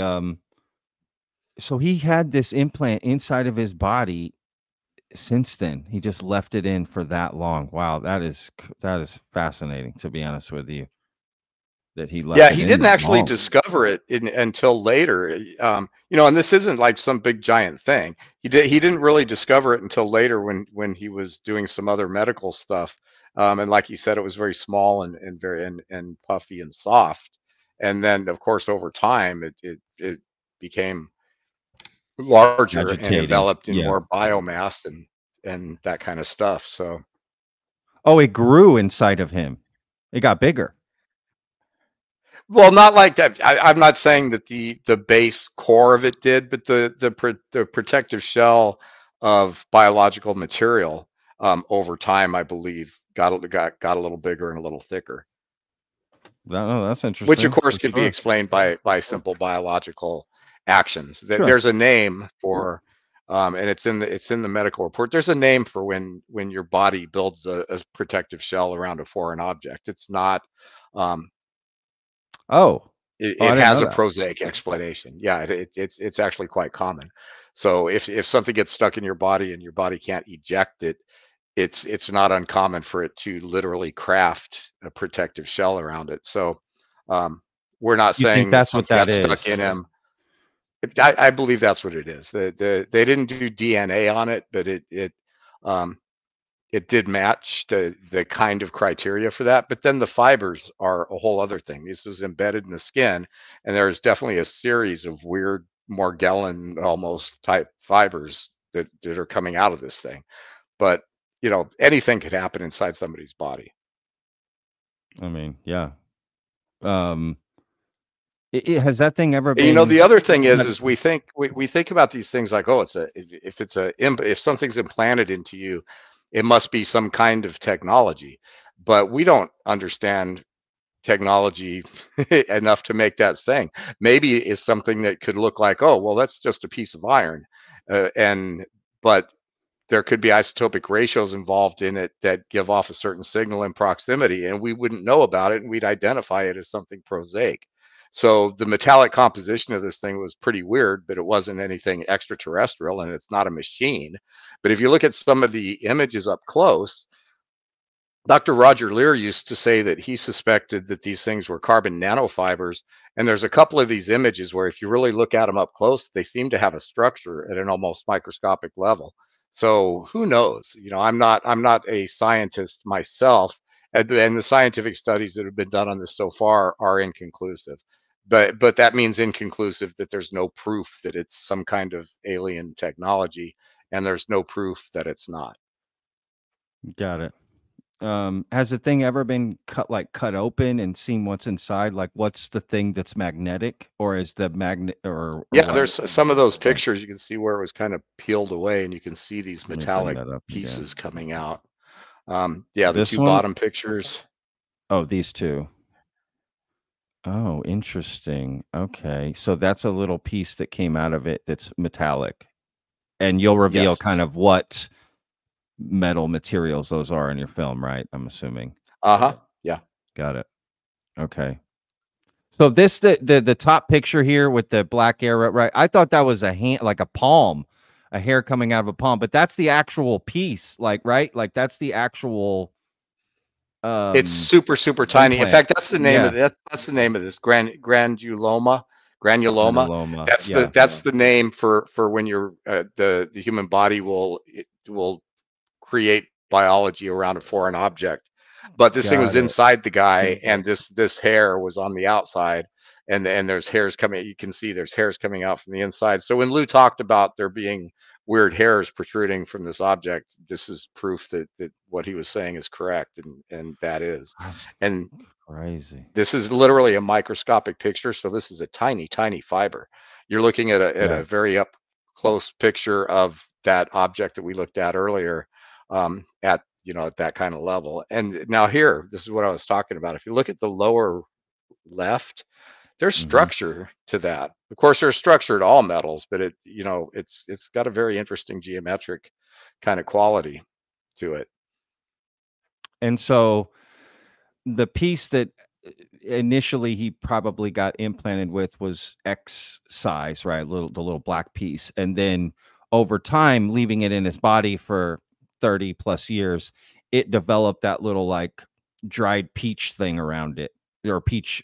So he had this implant inside of his body since then. He just left it in for that long. Wow, that is fascinating, to be honest with you. That he left. Yeah, it he in didn't that actually long. discover it until later. You know, and this isn't like some big giant thing. He didn't really discover it until later when he was doing some other medical stuff. And like he said, it was very small and very and puffy and soft. And then, of course, over time, it became larger and Agitating. enveloped in Yeah. more biomass and that kind of stuff. So, oh, it grew inside of him. It got bigger. well, not like that. I'm not saying that the base core of it did, but the protective shell of biological material over time, I believe, got a little bigger and a little thicker. Oh, that's interesting. Which, of course, can be explained by simple biological actions. Sure. There's a name for, and it's in the medical report. There's a name for when your body builds a protective shell around a foreign object. It's not. It has a prosaic explanation. Yeah, it's actually quite common. So if something gets stuck in your body and your body can't eject it, it's not uncommon for it to literally craft a protective shell around it. So we're not saying that something got stuck in him. I believe that's what it is. They didn't do DNA on it, but it did match the kind of criteria for that. But then the fibers are a whole other thing. This is embedded in the skin, and there's definitely a series of weird Morgellon almost type fibers that are coming out of this thing. But, you know, anything could happen inside somebody's body. I mean, yeah. Has that thing ever been? You know, the other thing is we think about these things like, oh, if something's implanted into you, it must be some kind of technology, but we don't understand technology enough to make that thing. Maybe it's something that could look like, oh, well, that's just a piece of iron, but there could be isotopic ratios involved in it that give off a certain signal in proximity, and we wouldn't know about it, and we'd identify it as something prosaic. So the metallic composition of this thing was pretty weird, but it wasn't anything extraterrestrial, and it's not a machine. But if you look at some of the images up close, Dr. Roger Lear used to say that he suspected that these things were carbon nanofibers. And there's a couple of these images where if you really look at them up close, they seem to have a structure at an almost microscopic level. So who knows? You know, I'm not a scientist myself, and the scientific studies that have been done on this so far are inconclusive. But that means inconclusive that there's no proof that it's some kind of alien technology, and there's no proof that it's not. Got it. Has the thing ever been cut open and seen what's inside? Like, what's the thing that's magnetic, or is the magnet or Yeah, what? there's some of those pictures you can see where it was kind of peeled away, and you can see these Let me bring metallic that up again. pieces coming out. Yeah, the This two one? bottom pictures. Oh, these two. Oh, interesting. Okay, so that's a little piece that came out of it that's metallic, and you'll reveal Yes. kind of what metal materials those are in your film, right? I'm assuming. Uh-huh. Yeah. Got it. Okay. So this the top picture here with the black arrow, right? I thought that was a hand, like a palm, a hair coming out of a palm, but that's the actual piece, like, right? Like that's the actual It's super, super tiny. In implant. fact, that's the name of that's the name of this granuloma. Granuloma. That's the name for when you're the human body will create biology around a foreign object. But this thing was Got it. inside the guy, and this hair was on the outside, and there's hairs coming. You can see there's hairs coming out from the inside. So when Lou talked about there being weird hairs protruding from this object, this is proof that what he was saying is correct, and that is. That's And crazy. this is literally a microscopic picture, so this is a tiny, tiny fiber. You're looking at a very up close picture of that object that we looked at earlier, at at that kind of level. And now here, this is what I was talking about. If you look at the lower left, there's structure to that. Of course, there's structure to all metals, but it's got a very interesting geometric kind of quality to it. And so the piece that initially he probably got implanted with was X size, right? The little black piece. And then over time, leaving it in his body for 30 plus years, it developed that little like dried peach thing around it, or peach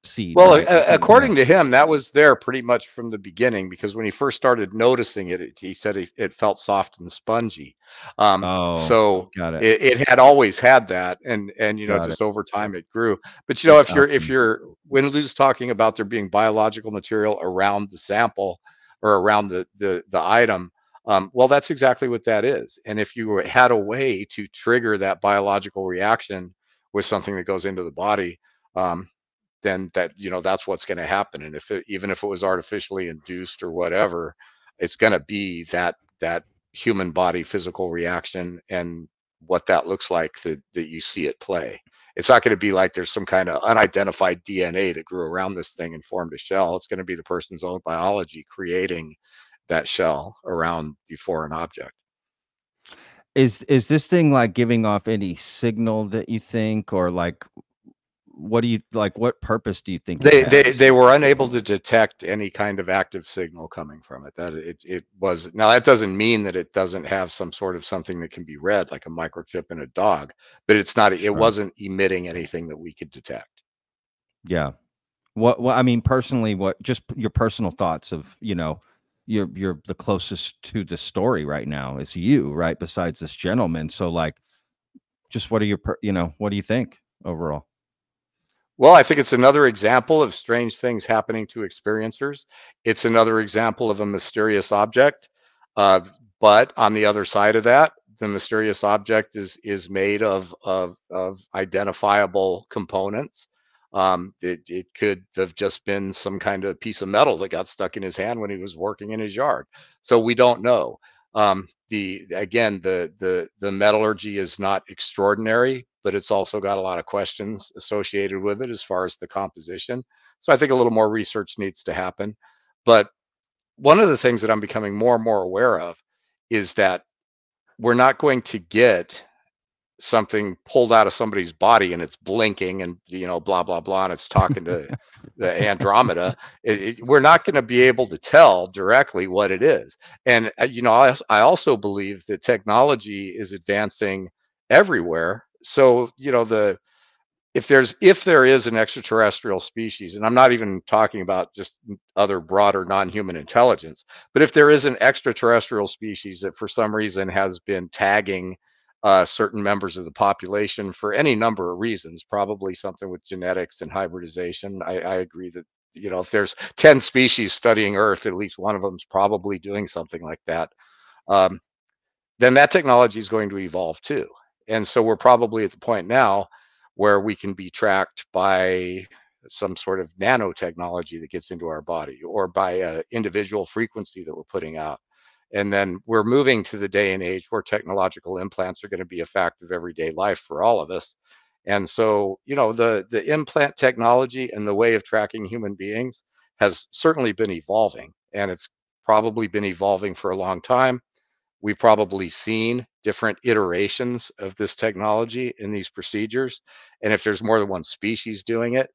seed. Well, right? according to him, that was there pretty much from the beginning, because when he first started noticing it, he said it felt soft and spongy. So got it. It had always had that, and Got just it. over time it grew. But if you're when Lou's talking about there being biological material around the sample or around the item, well, that's exactly what that is. And if you had a way to trigger that biological reaction with something that goes into the body, then that's what's going to happen. And even if it was artificially induced or whatever, it's going to be that human body physical reaction, and what that looks like that you see it play. It's not going to be like there's some kind of unidentified DNA that grew around this thing and formed a shell. It's going to be the person's own biology creating that shell around the foreign object. Is this thing like giving off any signal that you think, or like what do you like? What purpose do you think they were unable to detect any kind of active signal coming from it? That it was. Now that doesn't mean that it doesn't have some sort of something that can be read, like a microchip in a dog, but it's not. It wasn't emitting anything that we could detect. Yeah. What I mean personally, what just your personal thoughts of you're the closest to the story right now is you, right? Besides this gentleman. So like, just what are your, what do you think overall? Well, I think it's another example of strange things happening to experiencers. It's another example of a mysterious object. But on the other side of that, the mysterious object is made of identifiable components. It could have just been some kind of piece of metal that got stuck in his hand when he was working in his yard. So we don't know. The metallurgy is not extraordinary, but it's also got a lot of questions associated with it as far as the composition. So I think a little more research needs to happen. But one of the things that I'm becoming more and more aware of is that we're not going to get something pulled out of somebody's body and it's blinking and blah blah blah and it's talking to the Andromeda. We're not going to be able to tell directly what it is. And I also believe that technology is advancing everywhere. So if there is an extraterrestrial species, and I'm not even talking about just other broader non-human intelligence, but if there is an extraterrestrial species that for some reason has been tagging certain members of the population for any number of reasons, probably something with genetics and hybridization. I agree that if there's 10 species studying Earth, at least one of them is probably doing something like that. Then that technology is going to evolve too. And so we're probably at the point now where we can be tracked by some sort of nanotechnology that gets into our body, or by an individual frequency that we're putting out. And then we're moving to the day and age where technological implants are going to be a fact of everyday life for all of us. And so, the implant technology and the way of tracking human beings has certainly been evolving, and it's probably been evolving for a long time. We've probably seen different iterations of this technology in these procedures. And if there's more than one species doing it,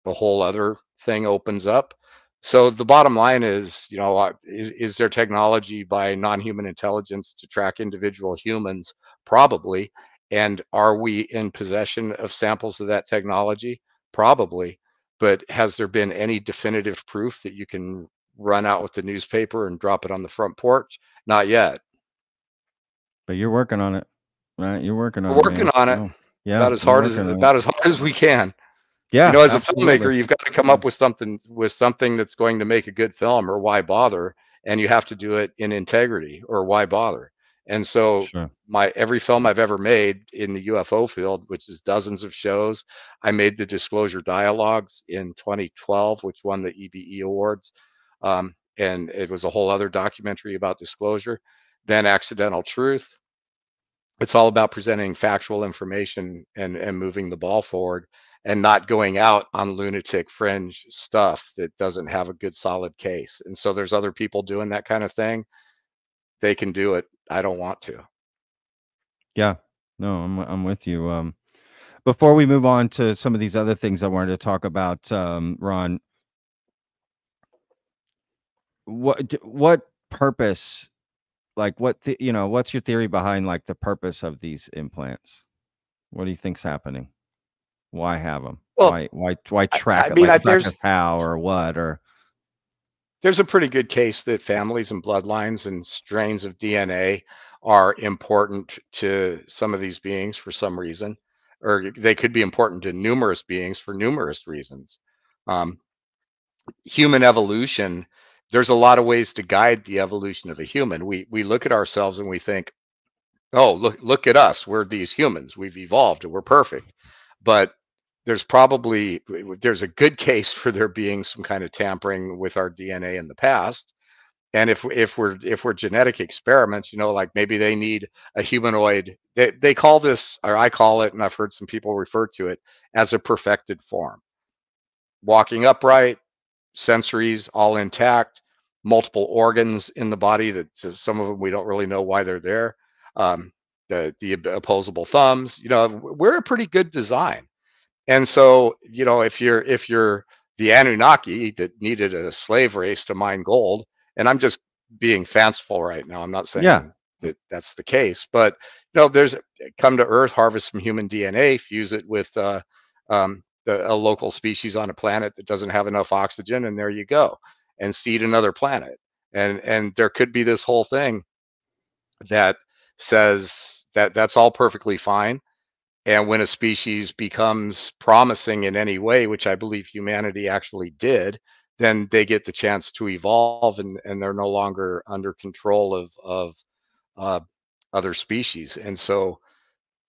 the whole other thing opens up. So the bottom line is, is there technology by non-human intelligence to track individual humans? Probably. And are we in possession of samples of that technology? Probably. But has there been any definitive proof that you can run out with the newspaper and drop it on the front porch? Not yet. But you're working on it, right? You're working on We're it, working man. on it. Oh, yeah, About as you're hard as working on it. about as hard as we can. Yeah, As a absolutely. filmmaker, you've got to come up with something that's going to make a good film, or why bother? And you have to do it in integrity, or why bother? And so Sure. every film I've ever made in the UFO field, which is dozens of shows, I made the Disclosure Dialogues in 2012, which won the EBE awards. And it was a whole other documentary about disclosure. Then Accidental Truth. It's all about presenting factual information and moving the ball forward, and not going out on lunatic fringe stuff that doesn't have a good solid case. And so there's other people doing that kind of thing. They can do it. I don't want to. Yeah. No, I'm with you. Before we move on to some of these other things I wanted to talk about, Ron, what purpose, like what's your theory behind like the purpose of these implants? What do you think's happening? Why have them? Well, Why track I it? mean, Like track there's us how or what? Or there's a pretty good case that families and bloodlines and strains of DNA are important to some of these beings for some reason, or they could be important to numerous beings for numerous reasons. Um, Human evolution, there's a lot of ways to guide the evolution of a human. We look at ourselves and we think, oh, look at us, we're these humans, we've evolved and we're perfect. But there's a good case for there being some kind of tampering with our DNA in the past. And if we're genetic experiments, like maybe they need a humanoid. They call this, or I call it, and I've heard some people refer to it as a perfected form. Walking upright, sensories all intact, multiple organs in the body that some of them we don't really know why they're there. The opposable thumbs, we're a pretty good design. And so, if you're the Anunnaki that needed a slave race to mine gold, and I'm just being fanciful right now, I'm not saying yeah, that that's the case, but there's come to Earth, harvest some human DNA, fuse it with a local species on a planet that doesn't have enough oxygen, and there you go, and seed another planet. And there could be this whole thing that says that that's all perfectly fine. And when a species becomes promising in any way, which I believe humanity actually did, then they get the chance to evolve, and they're no longer under control of uh, other species. And so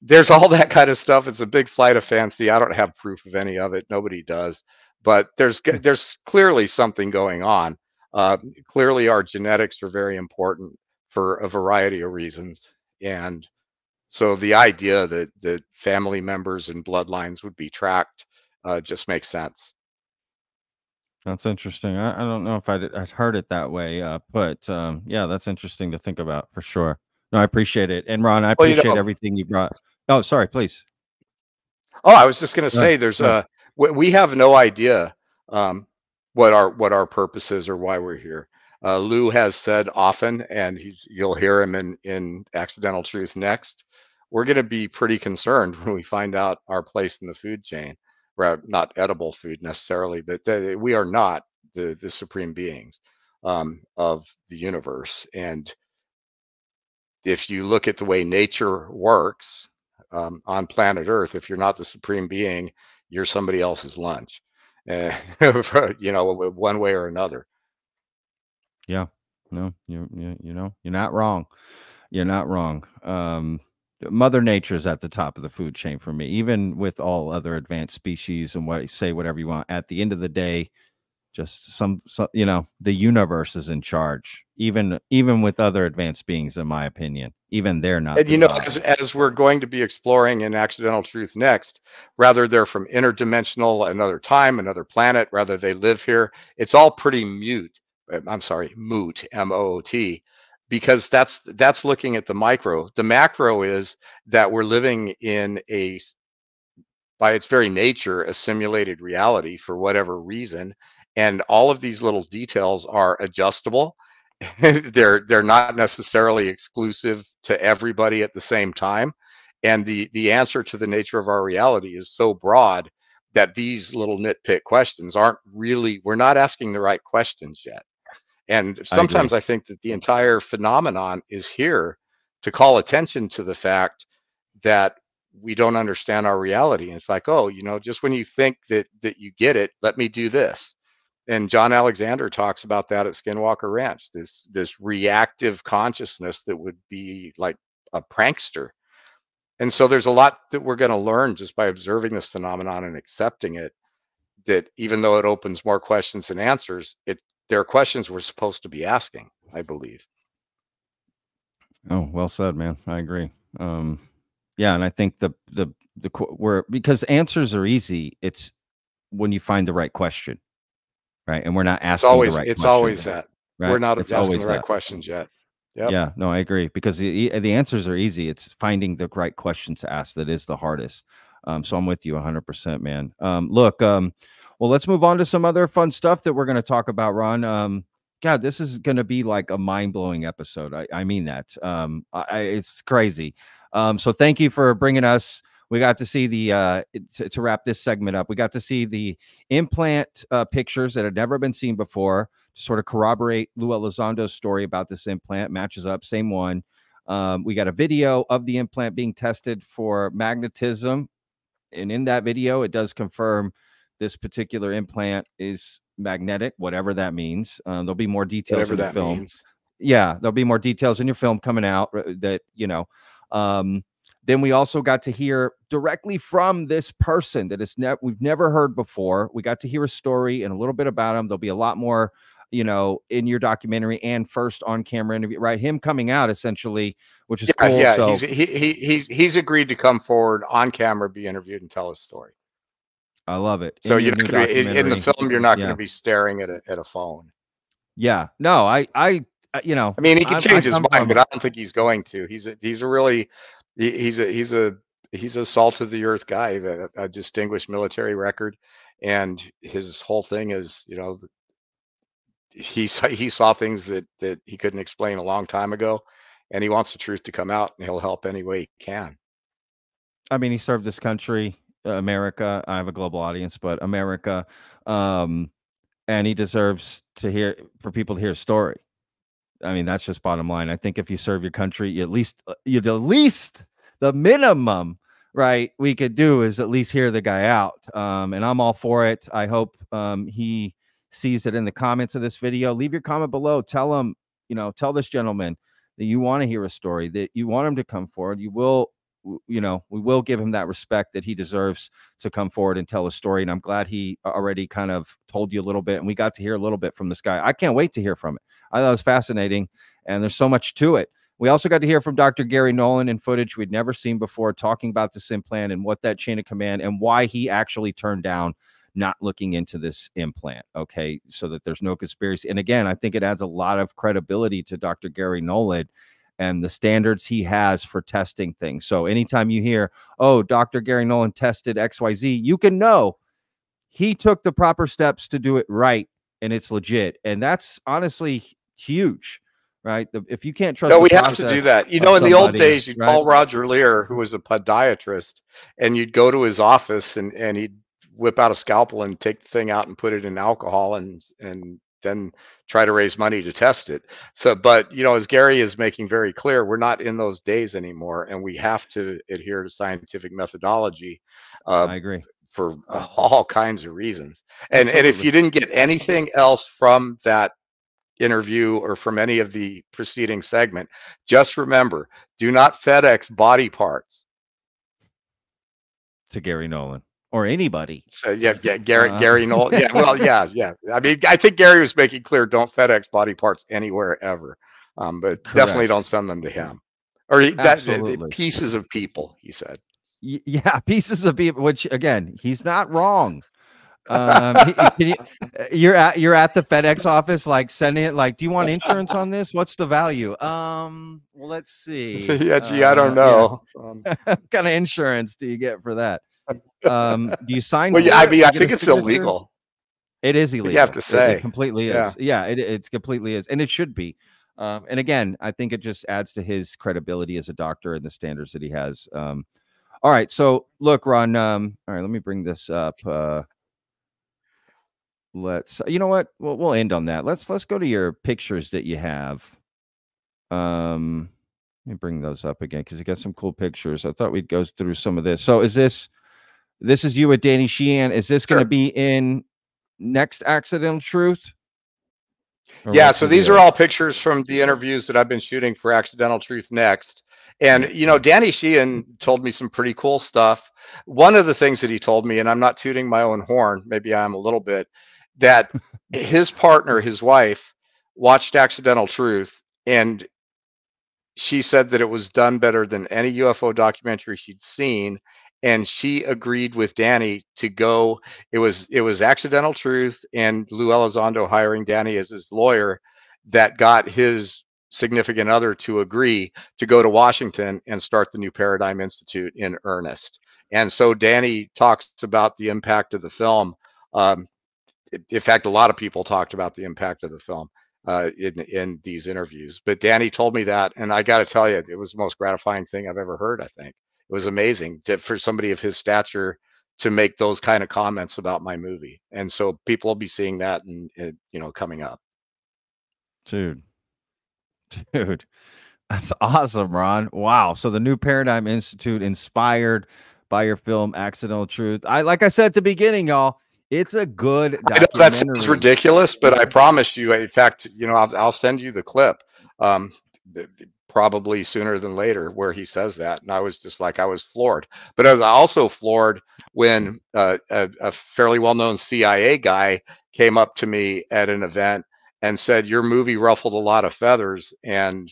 there's all that kind of stuff. It's a big flight of fancy. I don't have proof of any of it. Nobody does. But there's clearly something going on. Clearly, our genetics are very important for a variety of reasons. And so the idea that family members and bloodlines would be tracked just makes sense. that's interesting. I don't know if I'd heard it that way, but yeah, that's interesting to think about for sure. No, I appreciate it. And Ron, I Well, appreciate everything you brought. Oh, sorry, please. oh, I was just going to say, there's we have no idea um, what our purpose is or why we're here. Lou has said often, and you'll hear him in Accidental Truth next. We're going to be pretty concerned when we find out our place in the food chain. Not edible food necessarily, but we are not the supreme beings of the universe. And if you look at the way nature works on planet Earth, if you're not the supreme being, you're somebody else's lunch, you know, one way or another. Yeah, no, you know, you're not wrong. You're not wrong. Mother Nature's at the top of the food chain for me, even with all other advanced species and say whatever you want. At the end of the day, just some you know, the universe is in charge, even with other advanced beings, in my opinion. Even they're not. And you know, as we're going to be exploring in Accidental Truth next, rather they're from interdimensional, another time, another planet, rather they live here, it's all pretty moot, M-O-O-T, because that's looking at the micro. The macro is that we're living in by its very nature, a simulated reality for whatever reason. And all of these little details are adjustable. They're not necessarily exclusive to everybody at the same time. And the answer to the nature of our reality is so broad that these little nitpick questions we're not asking the right questions yet. And sometimes I think that the entire phenomenon is here to call attention to the fact that we don't understand our reality. And it's like, oh, you know, just when you think that you get it, let me do this. And John Alexander talks about that at Skinwalker Ranch, this reactive consciousness that would be like a prankster. And so there's a lot that we're going to learn just by observing this phenomenon and accepting it, that even though it opens more questions than answers, there are questions we're supposed to be asking, I believe. Oh, well said, man. I agree. Yeah, and I think because answers are easy. It's when you find the right question, right? And we're not asking the right question. It's always that. Right? We're not it's asking the right questions yet. Yep. Yeah, no, I agree, because the answers are easy. It's finding the right question to ask that is the hardest. So I'm with you 100%, man. Look, well, let's move on to some other fun stuff that we're going to talk about, Ron. God, this is going to be like a mind-blowing episode. I mean that. It's crazy. So thank you for bringing us. We got to see to wrap this segment up, we got to see the implant pictures that had never been seen before to sort of corroborate Luis Elizondo's story about this implant. Matches up, same one. We got a video of the implant being tested for magnetism. And in that video, it does confirm this particular implant is magnetic, whatever that means. There'll be more details in the film. Means. Yeah, there'll be more details in your film coming out that, you know. Then we also got to hear directly from this person that we've never heard before. We got to hear a story and a little bit about him. There'll be a lot more, you know, in your documentary and first on camera interview, right? Him coming out essentially, which is cool. Yeah, so he's agreed to come forward on camera, be interviewed, and tell his story. I love it. So you're not gonna be, in the film, you're not going to be staring at a phone. Yeah, no, I you know, I mean, he can change his mind, but I don't think he's going to. He's a salt of the earth guy, a distinguished military record, and his whole thing is, you know, he saw things that he couldn't explain a long time ago, and he wants the truth to come out, and he'll help any way he can. I mean, he served this country, America. I have a global audience, but America, and he deserves for people to hear a story. I mean, that's just bottom line. I think if you serve your country, you'd at least the minimum, right, we could do is at least hear the guy out. And I'm all for it. I hope he sees it in the comments of this video. Leave your comment below. Tell him, you know, tell this gentleman that you want to hear a story, that you want him to come forward. You will, you know, we will give him that respect that he deserves to come forward and tell a story. And I'm glad he already kind of told you a little bit, and we got to hear a little bit from this guy. I can't wait to hear from it. I thought it was fascinating, and there's so much to it. We also got to hear from Dr. Garry Nolan in footage we'd never seen before, talking about this implant and what that chain of command and why he actually turned down not looking into this implant. Okay, so that there's no conspiracy. And again, I think it adds a lot of credibility to Dr. Garry Nolan and the standards he has for testing things. So anytime you hear, oh, Dr. Garry Nolan tested XYZ, you can know he took the proper steps to do it right, and it's legit. And that's honestly huge, right? If you can't trust No, the we have to do process that. You of know, in the old somebody, days, you'd right? call Roger Lear, who was a podiatrist, and you'd go to his office and he'd whip out a scalpel and take the thing out and put it in alcohol and then try to raise money to test it. So, but you know, as Garry is making very clear, we're not in those days anymore, and we have to adhere to scientific methodology I agree. for all kinds of reasons. And if Absolutely. you didn't get anything else from that interview or from any of the preceding segment, just remember, do not FedEx body parts To Garry Nolan or anybody. So Garry Nolan. Yeah, well, yeah. I mean, I think Garry was making clear, don't FedEx body parts anywhere ever, but definitely don't send them to him. Or Absolutely. Pieces of people, he said. Yeah, pieces of people. Which again, he's not wrong. You're at the FedEx office, like sending it, like, do you want insurance on this? What's the value? Well, let's see. Yeah, gee, I don't know. Yeah. What kind of insurance do you get for that? Do you sign? Well, yeah, I mean, I think it's signature? Illegal. It is illegal. You have to say. It completely is. Yeah, it completely is, and it should be. And again, I think it just adds to his credibility as a doctor and the standards that he has. All right, so look, Ron. All right, let me bring this up. You know what? We'll end on that. Let's go to your pictures that you have. Let me bring those up again because you got some cool pictures. I thought we'd go through some of this. So is this is you with Danny Sheehan? Is this going to be in next Accidental Truth? Yeah, so these are all pictures from the interviews that I've been shooting for Accidental Truth Next. And, you know, Danny Sheehan told me some pretty cool stuff. One of the things that he told me, and I'm not tooting my own horn, maybe I am a little bit, that his partner, his wife, watched Accidental Truth, and she said that it was done better than any UFO documentary she'd seen. And she agreed with Danny to go. It was Accidental Truth and Luis Elizondo hiring Danny as his lawyer that got his significant other to agree to go to Washington and start the New Paradigm Institute in earnest. And so Danny talks about the impact of the film. In fact, a lot of people talked about the impact of the film in these interviews. But Danny told me that, and I got to tell you, it was the most gratifying thing I've ever heard, I think. It was amazing for somebody of his stature to make those kind of comments about my movie. And so people will be seeing that and coming up. Dude, that's awesome, Ron. Wow. So the New Paradigm Institute inspired by your film Accidental Truth. Like I said at the beginning, y'all, it's a good documentary. I know that sounds ridiculous, but I promise you, in fact, I'll send you the clip. Probably sooner than later, where he says that. And I was just like, I was floored. But I was also floored when a fairly well-known CIA guy came up to me at an event and said, your movie ruffled a lot of feathers. And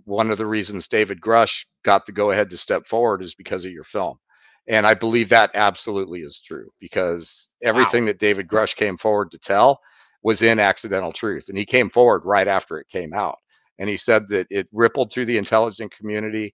one of the reasons David Grush got the go-ahead to step forward is because of your film. And I believe that absolutely is true, because everything that David Grush came forward to tell was in Accidental Truth. And he came forward right after it came out. And he said that it rippled through the intelligence community.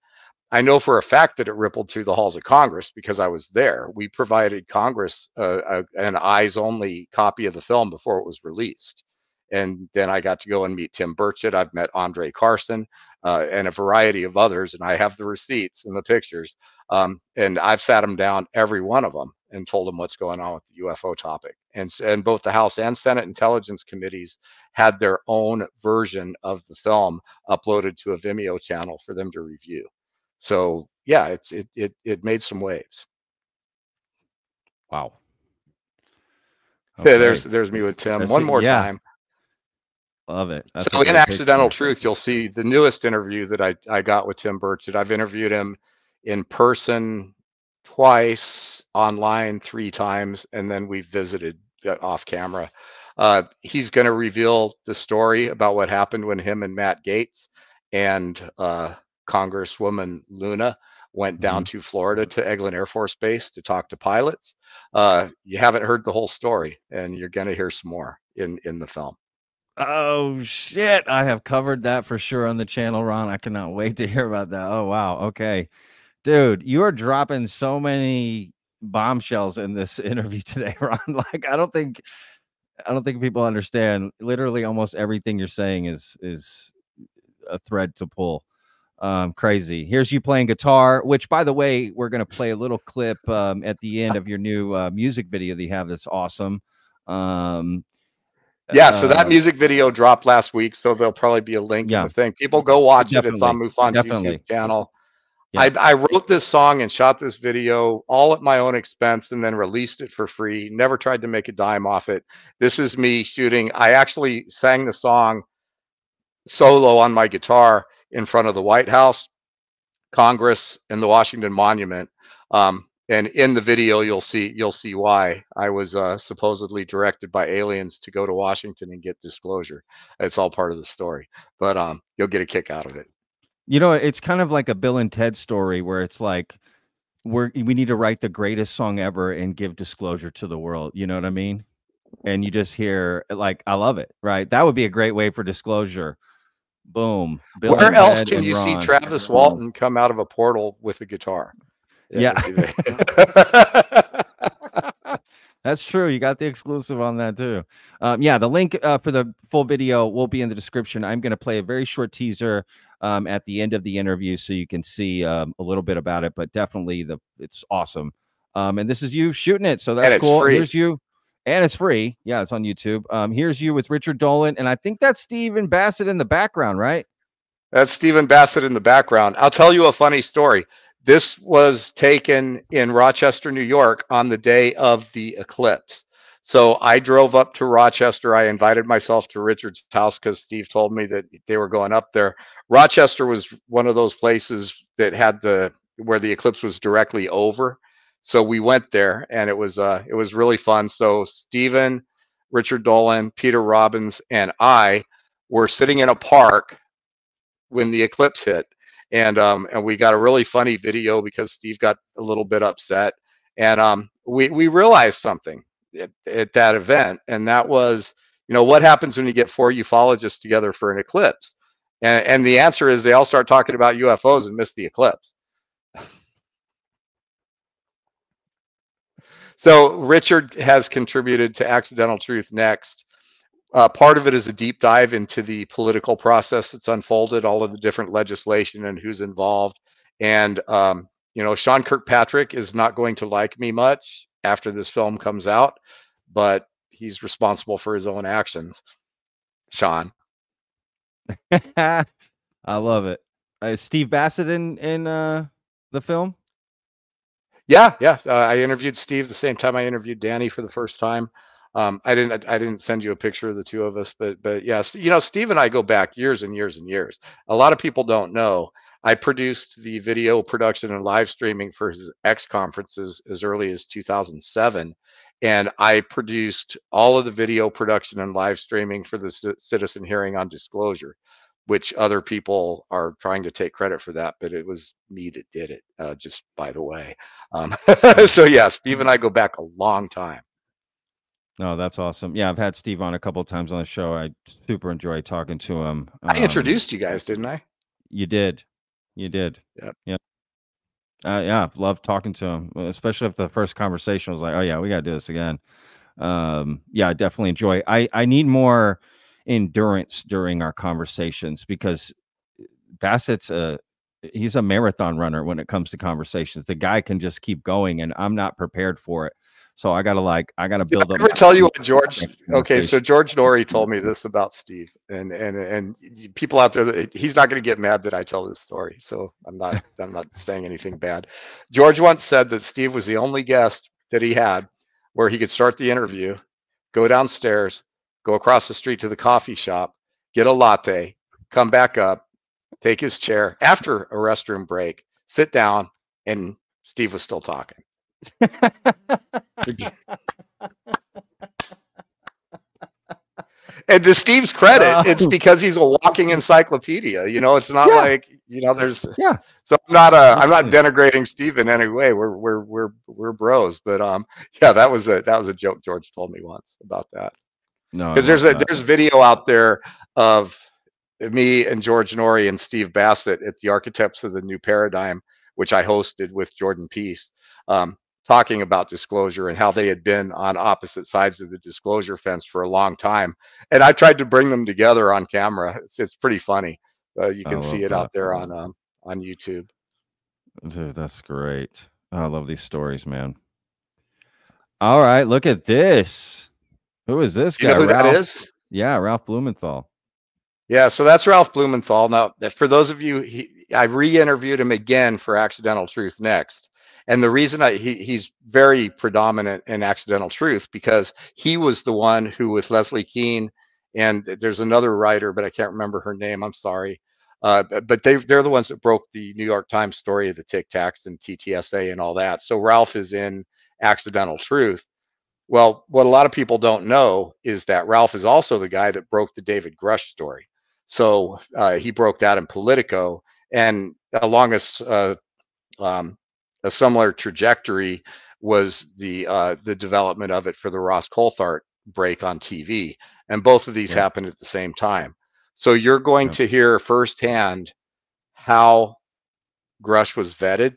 I know for a fact that it rippled through the halls of Congress because I was there. We provided Congress an eyes-only copy of the film before it was released. And then I got to go and meet Tim Burchett. I've met Andre Carson and a variety of others, and I have the receipts and the pictures. And I've sat them down, every one of them, and told them what's going on with the UFO topic. And both the House and Senate Intelligence Committees had their own version of the film uploaded to a Vimeo channel for them to review. So yeah, it made some waves. Wow. Okay. There's me with Tim. One more time. Love it. That's so in Accidental Truth, you'll see the newest interview that I got with Tim Burchett. I've interviewed him in person twice, online 3 times, and then we visited off camera. He's going to reveal the story about what happened when him and Matt Gaetz and Congresswoman Luna went down to Florida to Eglin Air Force Base to talk to pilots. You haven't heard the whole story, and you're going to hear some more in the film. Oh shit! I have covered that for sure on the channel, Ron. I cannot wait to hear about that. Oh wow. Okay, dude, you are dropping so many bombshells in this interview today, Ron. Like, I don't think people understand. Literally, almost everything you're saying is a thread to pull. Crazy. Here's you playing guitar, which, by the way, we're gonna play a little clip at the end of your new music video that you have. That's awesome. Um, Yeah, so that music video dropped last week, so there'll probably be a link in yeah, the thing. People go watch it. It's on definitely, MUFON's definitely. YouTube channel. Yeah. I wrote this song and shot this video all at my own expense and then released it for free. Never tried to make a dime off it. This is me shooting. I actually sang the song solo on my guitar in front of the White House, Congress, and the Washington Monument. And in the video, you'll see why I was supposedly directed by aliens to go to Washington and get disclosure. It's all part of the story, but you'll get a kick out of it. You know, it's kind of like a Bill and Ted story where it's like we need to write the greatest song ever and give disclosure to the world. You know what I mean? And you just hear like, I love it, right? That would be a great way for disclosure. Boom. Bill Where and else Ted can and you see Ron. Travis Walton come out of a portal with a guitar? Yeah. That's true. You got the exclusive on that too. Yeah, the link for the full video will be in the description. I'm going to play a very short teaser at the end of the interview so you can see a little bit about it, but definitely it's awesome. And this is you shooting it, so that's cool. Free. Here's you, and it's free. Yeah, it's on YouTube. Here's you with Richard Dolan, and I think that's Stephen Bassett in the background, right? That's Stephen Bassett in the background. I'll tell you a funny story. This was taken in Rochester, New York on the day of the eclipse. So I drove up to Rochester. I invited myself to Richard's house because Steve told me that they were going up there. Rochester was one of those places that had where the eclipse was directly over. So we went there and it was really fun. So Stephen, Richard Dolan, Peter Robbins, and I were sitting in a park when the eclipse hit. And we got a really funny video because Steve got a little bit upset. And we realized something at that event. And that was, what happens when you get 4 ufologists together for an eclipse? And the answer is they all start talking about UFOs and miss the eclipse. So Richard has contributed to Accidental Truth Next. Part of it is a deep dive into the political process that's unfolded, all of the different legislation and who's involved. And, Sean Kirkpatrick is not going to like me much after this film comes out, but he's responsible for his own actions. Sean. I love it. Is Steve Bassett in the film? Yeah. I interviewed Steve the same time I interviewed Danny for the first time. I didn't send you a picture of the two of us, but yes, Steve and I go back years and years and years. A lot of people don't know. I produced the video production and live streaming for his X conferences as early as 2007. And I produced all of the video production and live streaming for the citizen hearing on disclosure, which other people are trying to take credit for that, but it was me that did it, just by the way. So yeah, Steve and I go back a long time. No, that's awesome. Yeah, I've had Steve on a couple of times on the show. I super enjoy talking to him. I introduced you guys, didn't I? You did. Yep. Yeah, love talking to him, especially if the first conversation was like, oh yeah, we got to do this again. Yeah, I definitely enjoy. I need more endurance during our conversations because Bassett's he's a marathon runner when it comes to conversations. The guy can just keep going, and I'm not prepared for it. So I gotta build up. Did I ever tell you what George? Okay, so George Norrie told me this about Steve, and people out there, he's not going to get mad that I tell this story. So I'm not saying anything bad. George once said that Steve was the only guest that he had where he could start the interview, go downstairs, go across the street to the coffee shop, get a latte, come back up, take his chair after a restroom break, sit down, and Steve was still talking. And to Steve's credit, it's because he's a walking encyclopedia. It's not like there's. Yeah. So I'm not denigrating Steve in any way. We're bros, but yeah, that was a joke George told me once about that. No, I Because love that. there's video out there of me and George Norrie and Steve Bassett at the Architects of the New Paradigm, which I hosted with Jordan Peace, talking about disclosure and how they had been on opposite sides of the disclosure fence for a long time. And I tried to bring them together on camera. It's pretty funny. You I can see love it that. out there on YouTube. Dude, that's great. I love these stories, man. All right, look at this. Who is this You know guy? who that Ralph? is? Yeah, Ralph Blumenthal. Yeah, so that's Ralph Blumenthal. Now, for those of you, I re-interviewed him again for Accidental Truth Next. And the reason he's very predominant in Accidental Truth because he was the one who, with Leslie Kean, and there's another writer, but I can't remember her name. I'm sorry. But they're the ones that broke the New York Times story of the Tic Tacs and TTSA and all that. So Ralph is in Accidental Truth. Well, what a lot of people don't know is that Ralph is also the guy that broke the David Grush story. So he broke that in Politico, and along a similar trajectory was the development of it for the Ross Coulthart break on TV, and both of these happened at the same time. So you're going to hear firsthand how Grush was vetted,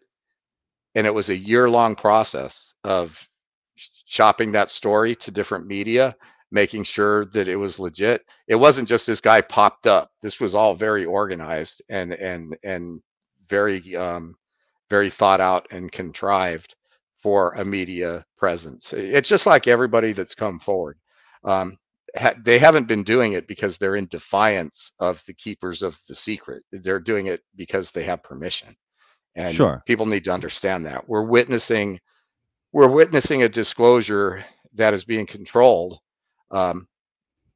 and it was a year-long process of shopping that story to different media, making sure that it was legit. It wasn't just this guy popped up. This was all very organized and very very thought out and contrived for a media presence. It's just like everybody that's come forward. They haven't been doing it because they're in defiance of the keepers of the secret. They're doing it because they have permission. And Sure. people need to understand that. We're witnessing a disclosure that is being controlled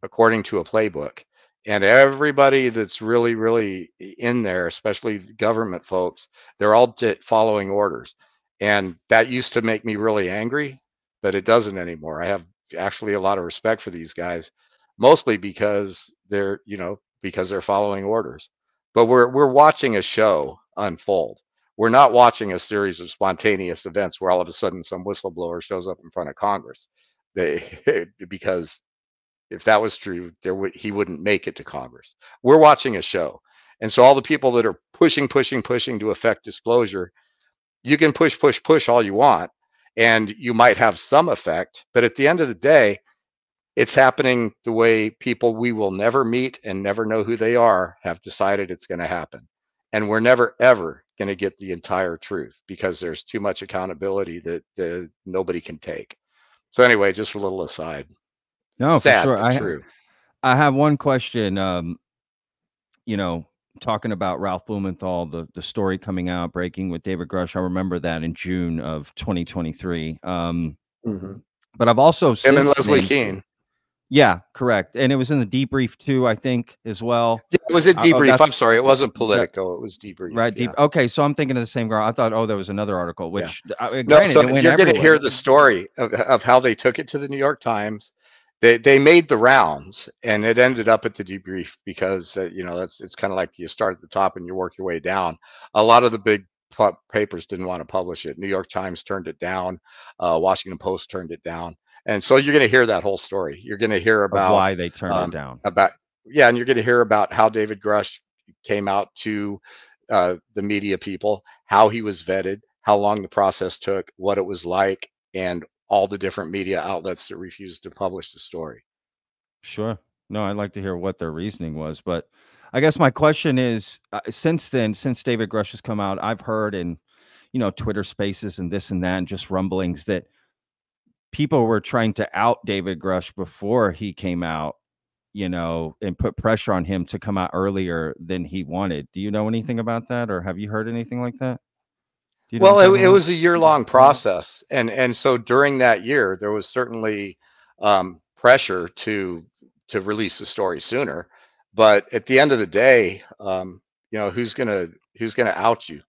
according to a playbook. And everybody that's really, really in there, especially government folks, they're all following orders. And that used to make me really angry, but it doesn't anymore. I have actually a lot of respect for these guys, mostly because they're following orders. But we're watching a show unfold. We're not watching a series of spontaneous events where all of a sudden some whistleblower shows up in front of Congress. Because if that was true, he wouldn't make it to Congress. We're watching a show. And so all the people that are pushing to affect disclosure, you can push all you want, and you might have some effect. But at the end of the day, it's happening the way people we will never meet and never know who they are have decided it's going to happen. And we're never, ever going to get the entire truth because there's too much accountability that nobody can take. So anyway, just a little aside. No, for Sad, sure. but true. I have one question. Talking about Ralph Blumenthal, the story coming out, breaking with David Grush. I remember that in June of 2023. But I've also Him and Leslie Kean. Yeah, correct. And it was in the debrief too, I think, as well. Yeah, it was a debrief. I'm sorry, it wasn't Politico. It was debrief. Right. Yeah. Okay, so I'm thinking of the same girl. I thought, there was another article, which no. So you're going to hear the story of how they took it to the New York Times. They made the rounds, and it ended up at the debrief because it's kind of like you start at the top and you work your way down. A lot of the big papers didn't want to publish it. New York Times turned it down. Washington Post turned it down. And so you're going to hear that whole story. You're going to hear about why they turned it down. And you're going to hear about how David Grush came out to the media people, how he was vetted, how long the process took, what it was like, and all the different media outlets that refused to publish the story. Sure. No, I'd like to hear what their reasoning was. But I guess my question is, since David Grush has come out, I've heard in, Twitter spaces and this and that, and just rumblings that people were trying to out David Grush before he came out, and put pressure on him to come out earlier than he wanted. Do you know anything about that, or have you heard anything like that? Well, it was a year-long process, and so during that year, there was certainly pressure to release the story sooner. But at the end of the day, who's gonna out you?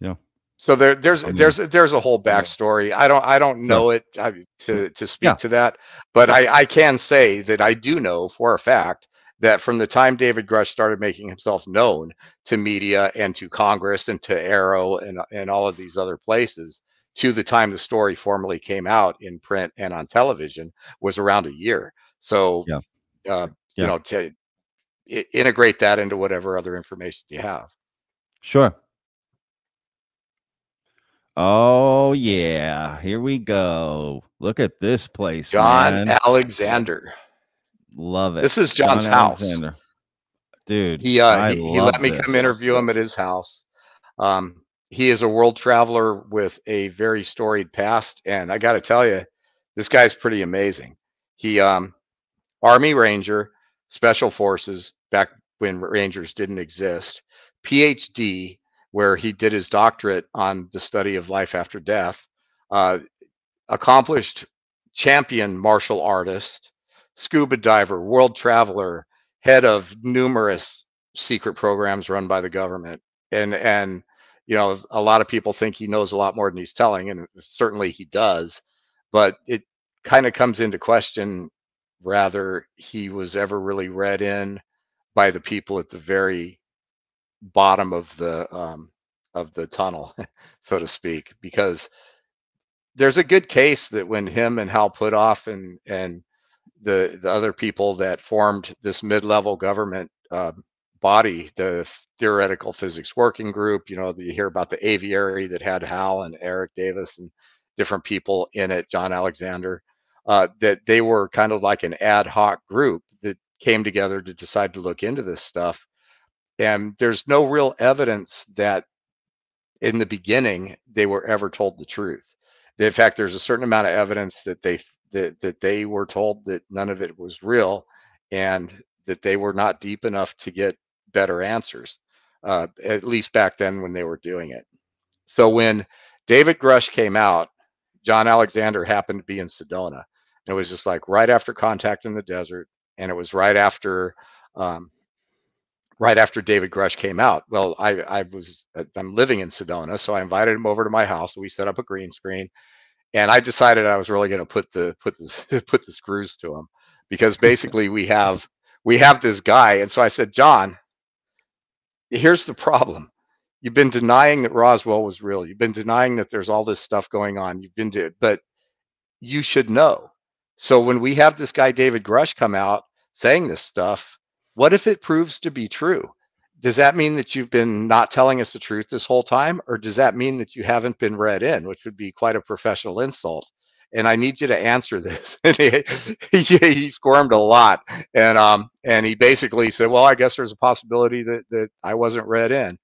Yeah. So there's a whole backstory. I don't know it to speak to that, but I can say that I do know for a fact that from the time David Grush started making himself known to media and to Congress and to Arrow and all of these other places, to the time the story formally came out in print and on television was around a year. So, Yeah. you Yeah. know, to integrate that into whatever other information you have. Sure. Oh yeah, here we go. Look at this place, John man. Alexander. Love it. This is John's John house. Alexander. Dude, He I he let love me come this. interview him at his house. He is a world traveler with a very storied past, and I got to tell you, this guy's pretty amazing. He Army Ranger, Special Forces back when Rangers didn't exist, PhD, where he did his doctorate on the study of life after death, accomplished champion martial artist, scuba diver, world traveler, head of numerous secret programs run by the government. And you know, a lot of people think he knows a lot more than he's telling, and certainly he does, but it kind of comes into question rather he was ever really read in by the people at the very bottom of the tunnel, so to speak, because there's a good case that when him and Hal Puthoff and the other people that formed this mid-level government body, the Theoretical Physics Working Group, you know, you hear about the aviary that had Hal and Eric Davis and different people in it, John Alexander, that they were kind of like an ad hoc group that came together to decide to look into this stuff. And there's no real evidence that in the beginning they were ever told the truth. In fact, there's a certain amount of evidence that they were told that none of it was real, and that they were not deep enough to get better answers, at least back then when they were doing it. So when David Grush came out, John Alexander happened to be in Sedona. It was just like right after Contact in the Desert, and it was right after David Grush came out. Well, I'm living in Sedona, so I invited him over to my house. We set up a green screen, and I decided I was really going to put the screws to him, because basically we have this guy. And so I said, John, here's the problem. You've been denying that Roswell was real. You've been denying that there's all this stuff going on. But you should know. So when we have this guy David Grush come out saying this stuff, what if it proves to be true? Does that mean that you've been not telling us the truth this whole time? Or does that mean that you haven't been read in, which would be quite a professional insult? And I need you to answer this. And he squirmed a lot. And he basically said, well, I guess there's a possibility that I wasn't read in,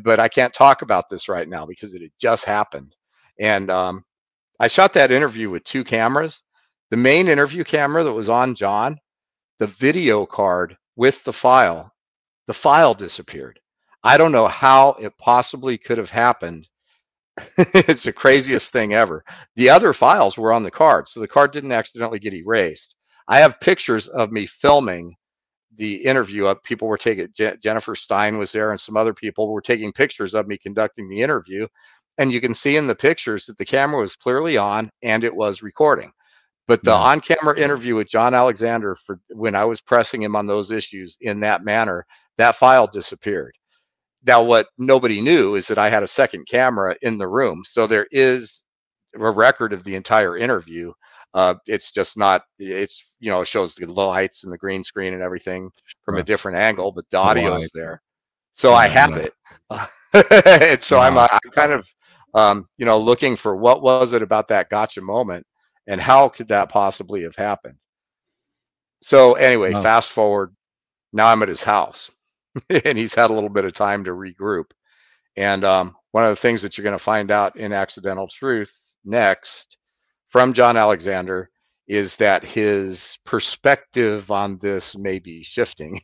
but I can't talk about this right now because it had just happened. And I shot that interview with 2 cameras. The main interview camera that was on John, the video card with the file disappeared. I don't know how it possibly could have happened. It's the craziest thing ever. The other files were on the card, so the card didn't accidentally get erased. I have pictures of me filming the interview. People were taking, Jennifer Stein was there, and some other people were taking pictures of me conducting the interview. And you can see in the pictures that the camera was clearly on and it was recording. But the on-camera interview with John Alexander, for when I was pressing him on those issues in that manner, that file disappeared. Now, what nobody knew is that I had a second camera in the room. So there is a record of the entire interview. It's just not, it's, you know, it shows the lights and the green screen and everything from a different angle, but the audio is there. So I have it. And so I'm kind of, you know, looking for what was it about that gotcha moment and how could that possibly have happened? So anyway, fast forward, now I'm at his house and he's had a little bit of time to regroup. And one of the things that you're going to find out in Accidental Truth next from John Alexander is that his perspective on this may be shifting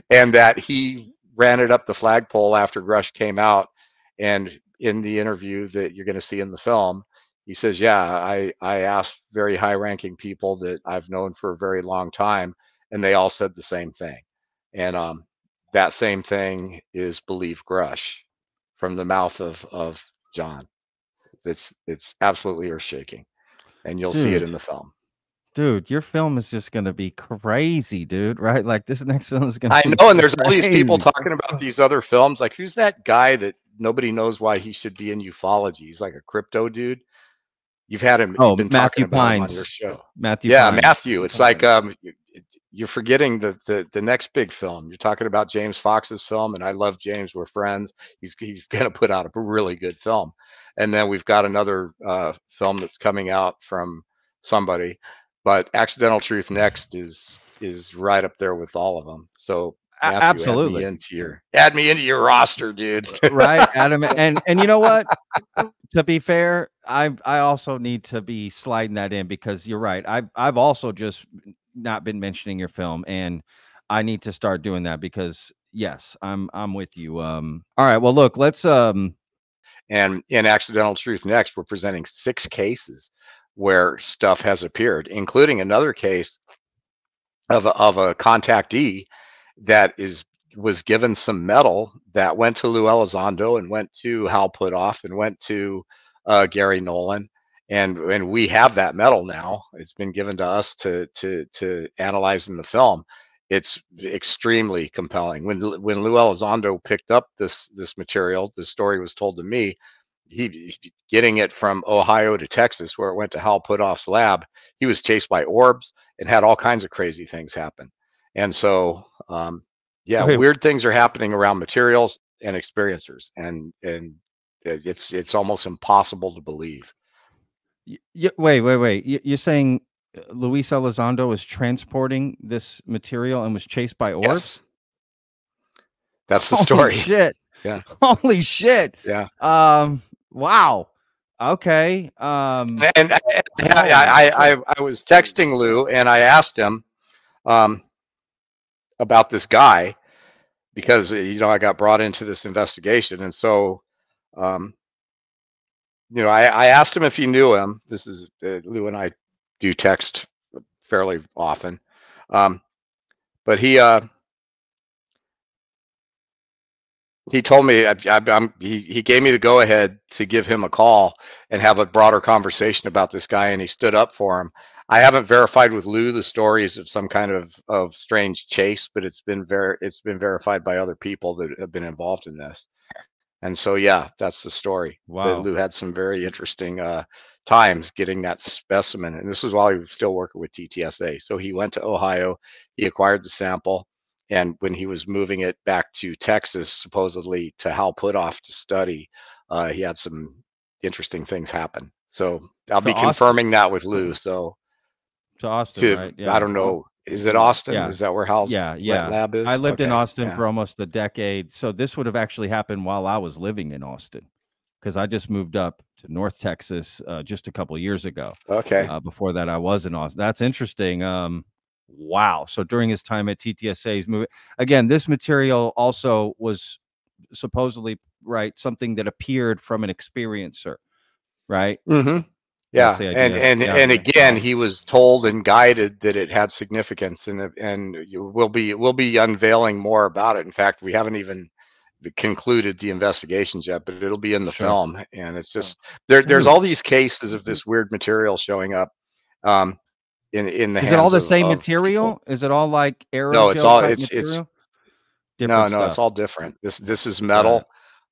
and that he ran it up the flagpole after Grush came out. And in the interview that you're going to see in the film, he says, yeah, I asked very high-ranking people that I've known for a very long time, and they all said the same thing. And that same thing is believe Grush from the mouth of John. It's absolutely earth-shaking, and you'll see it in the film. Dude, your film is just going to be crazy, dude, right? Like this next film is going to I know, and there's all these people talking about these other films. Like, who's that guy that nobody knows why he should be in ufology. He's like a crypto dude. You've had him. Oh, You've been talking Matthew about him on your Pines. show. Matthew Yeah, Pines. Matthew. It's like you're forgetting the next big film. You're talking about James Fox's film, and I love James. We're friends. He's going to put out a really good film, and then we've got another film that's coming out from somebody. But Accidental Truth Next is right up there with all of them. So Matthew, Absolutely. add me into your roster, dude. Right, Adam. And you know what? To be fair, I also need to be sliding that in, because you're right. I've also just not been mentioning your film, and I need to start doing that, because yes, I'm with you. All right, well, look, let's And in Accidental Truth Next, we're presenting 6 cases where stuff has appeared, including another case of a contactee that was given some metal that went to Luis Elizondo and went to Hal Puthoff and went to Garry Nolan, and we have that metal now. It's been given to us to analyze in the film. It's extremely compelling. When Luis Elizondo picked up this material, the story was told to me. He getting it from Ohio to Texas, where it went to Hal Puthoff's lab. He was chased by orbs and had all kinds of crazy things happen. And so, yeah, Okay. weird things are happening around materials and experiencers, and it's almost impossible to believe. Wait. You're saying Luis Elizondo was transporting this material and was chased by orbs? Yes. That's the story. Holy shit. Yeah. Holy shit. Yeah. Wow. Okay. And I was texting Lou, and I asked him about this guy, because I got brought into this investigation, and so I asked him if he knew him. This is Lou and I do text fairly often, but he told me he gave me the go ahead to give him a call and have a broader conversation about this guy, and he stood up for him. I haven't verified with Lou the stories of some kind of strange chase, but it's been verified by other people that have been involved in this. And so, yeah, that's the story. Wow. That Lou had some very interesting times getting that specimen. And this was while he was still working with TTSA. So he went to Ohio, he acquired the sample. And when he was moving it back to Texas, supposedly to Hal Puthoff to study, he had some interesting things happen. So I'll be confirming that with Lou. So to Austin, right? Yeah. I don't know. Is it Austin? Yeah. Is that where Hal's lab is? I lived in Austin for almost a decade. So this would have actually happened while I was living in Austin, because I just moved up to North Texas just a couple of years ago. Okay. Before that, I was in Austin. That's interesting. Wow. So during his time at TTSA, he's moving. Again, this material also was supposedly, right, something that appeared from an experiencer, right? Mm-hmm. Yeah, and again, he was told and guided that it had significance, and we'll be unveiling more about it. In fact, we haven't even concluded the investigations yet, but it'll be in the film. And it's just there's all these cases of this weird material showing up. In the hands is it all the same of material? people. Is it all like aerogel? No, it's all material? No, it's all different. This is metal.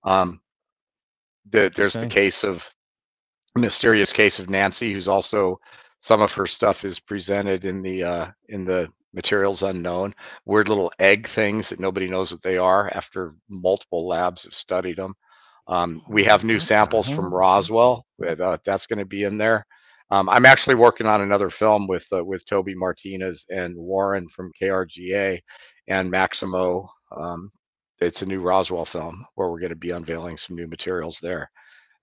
There's the case of mysterious case of Nancy, who's also, some of her stuff is presented in the materials unknown, weird little egg things that nobody knows what they are after multiple labs have studied them. We have new samples from Roswell, that's going to be in there. I'm actually working on another film with Toby Martinez and Warren from KRGA and Maximo. It's a new Roswell film where we're going to be unveiling some new materials there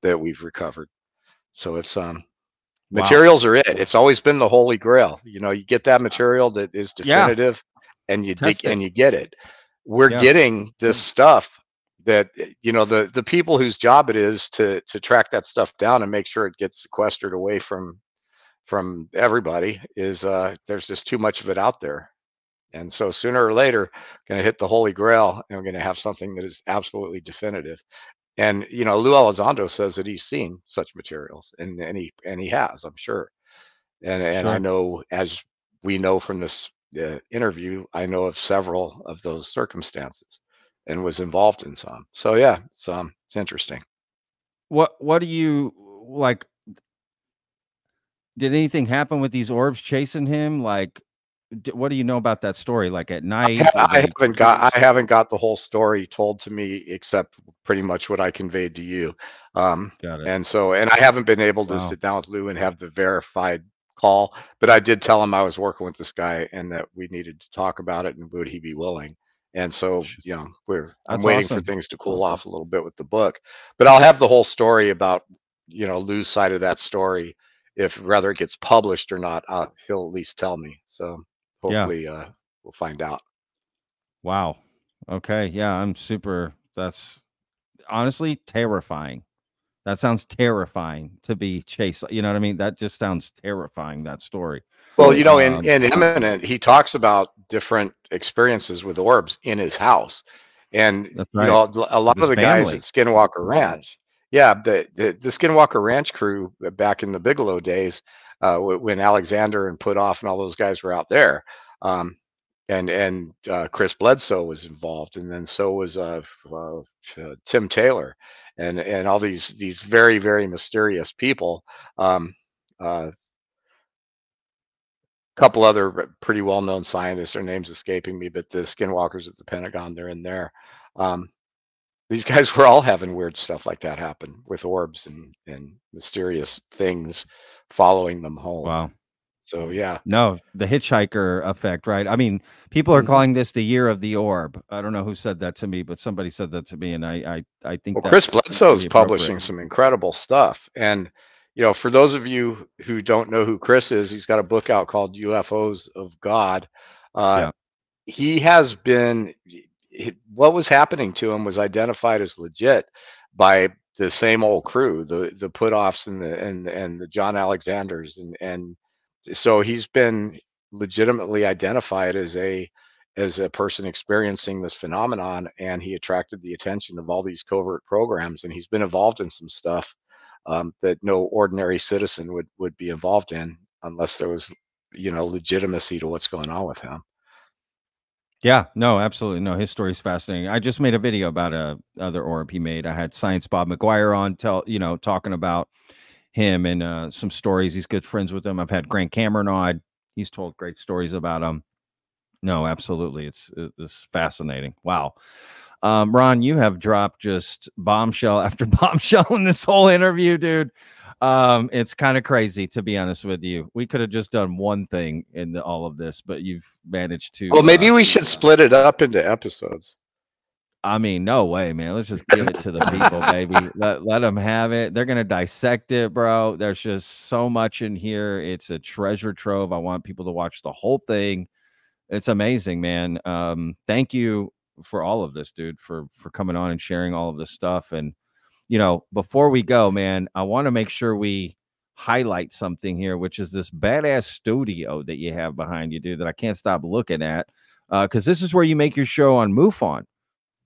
that we've recovered. So it's materials are it. It's always been the holy grail. You get that material that is definitive, and you dig and you get it. We're getting this stuff that the people whose job it is to track that stuff down and make sure it gets sequestered away from everybody is there's just too much of it out there. And so sooner or later, going to hit the holy grail, and we're going to have something that is absolutely definitive. And Luis Elizondo says that he's seen such materials, and he has, I'm sure. And I know, as we know from this interview, I know of several of those circumstances, and was involved in some. So yeah, it's It's interesting. What do you like? Did anything happen with these orbs chasing him? Like, what do you know about that story? Like at night, I haven't got the whole story told to me except pretty much what I conveyed to you. Got it. And I haven't been able to Wow. sit down with Lou and have the verified call, but I did tell him I was working with this guy and that we needed to talk about it and would he be willing. And so, you know, I'm That's waiting for awesome. things to cool off a little bit with the book, but I'll have the whole story about, you know, Lou's side of that story. If whether it gets published or not, he'll at least tell me. So Yeah. hopefully, we'll find out. Wow. Okay. Yeah, I'm super. That's honestly terrifying. That sounds terrifying to be chased. You know what I mean? That just sounds terrifying, that story. Well, you know, in Imminent, he talks about different experiences with orbs in his house. And, That's you right. know, a lot With of his the guys family. at Skinwalker Ranch, yeah, the Skinwalker Ranch crew back in the Bigelow days, when Alexander and Putoff and all those guys were out there, and Chris Bledsoe was involved, and then so was Tim Taylor, and all these very, very mysterious people. Couple other pretty well-known scientists, their names escaping me, but the Skinwalkers at the Pentagon, they're in there. These guys were all having weird stuff like that happen with orbs and mysterious things following them home. Wow. So yeah. No, the hitchhiker effect, right? I mean, people are calling this the year of the orb. I don't know who said that to me, but somebody said that to me, and I think. Well, Chris Bledsoe's publishing some incredible stuff, and you know, for those of you who don't know who Chris is, he's got a book out called UFOs of God. Yeah. He has been. What was happening to him was identified as legit by the same old crew, the Putoffs and the John Alexanders, and so he's been legitimately identified as a person experiencing this phenomenon, and he attracted the attention of all these covert programs, and he's been involved in some stuff that no ordinary citizen would be involved in unless there was, you know, legitimacy to what's going on with him. Yeah, no, absolutely. No, his story's fascinating. I just made a video about a other orb he made. I had Science Bob McGuire on, talking about him and some stories. He's good friends with him. I've had Grant Cameron on. He's told great stories about him. No, absolutely. It's fascinating. Wow. Ron, you have dropped just bombshell after bombshell in this whole interview, dude. It's kind of crazy, to be honest with you. We could have just done one thing in all of this, but you've managed to. Well, maybe we should split it up into episodes. I mean, no way, man. Let's just give it to the people, baby. Let them have it. They're gonna dissect it, bro. There's just so much in here. It's a treasure trove. I want people to watch the whole thing. It's amazing, man. Thank you for all of this, dude, for coming on and sharing all of this stuff. And you know, before we go, man, I want to make sure we highlight something here, which is this badass studio that you have behind you, dude, that I can't stop looking at. Because this is where you make your show on MUFON,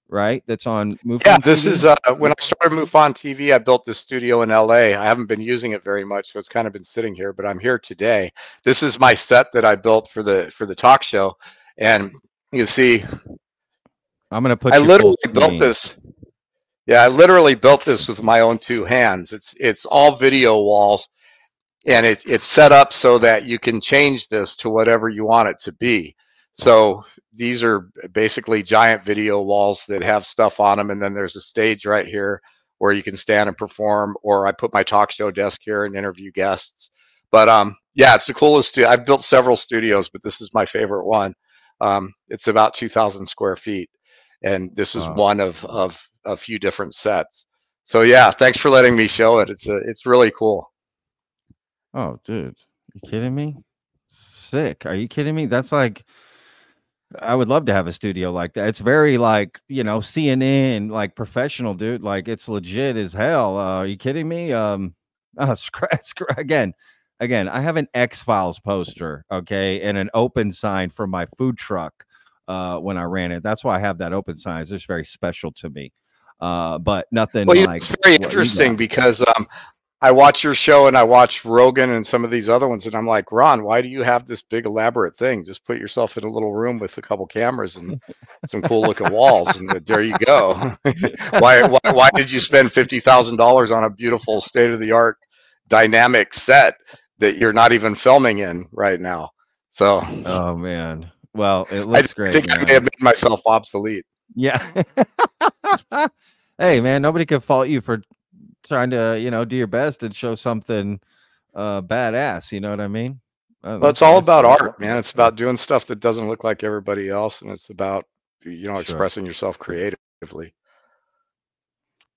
right? That's on MUFON. Yeah, this is when I started MUFON TV, I built this studio in LA. I haven't been using it very much, so it's kind of been sitting here, but I'm here today. This is my set that I built for the talk show. And you see, I'm gonna put I literally built this. Yeah, I literally built this with my own two hands. It's all video walls, and it's set up so that you can change this to whatever you want it to be. So these are basically giant video walls that have stuff on them, and then there's a stage right here where you can stand and perform, or I put my talk show desk here and interview guests. But yeah, it's the coolest. I've built several studios, but this is my favorite one. It's about 2,000 square feet, and this is one of a few different sets. So yeah, thanks for letting me show it. It's really cool. Oh, dude, you kidding me? Sick. Are you kidding me? That's like, I would love to have a studio like that. It's very like, you know, CNN, like professional, dude. Like it's legit as hell. Are you kidding me? Again, I have an X-Files poster, okay, and an open sign for my food truck when I ran it. That's why I have that open sign. It's just very special to me. But nothing. Well, like it's very interesting because I watch your show and I watch Rogan and some of these other ones, and I'm like, Ron, why do you have this big elaborate thing? Just put yourself in a little room with a couple cameras and some cool looking walls, and there you go. Why did you spend $50,000 on a beautiful state of the art dynamic set that you're not even filming in right now? So, oh man, well, it I looks great. think I may have made myself obsolete. Yeah. Hey man, nobody can fault you for trying to, you know, do your best and show something badass. You know what I mean? Well, it's all about art, man. It's about doing stuff that doesn't look like everybody else, and it's about, you know, expressing yourself creatively.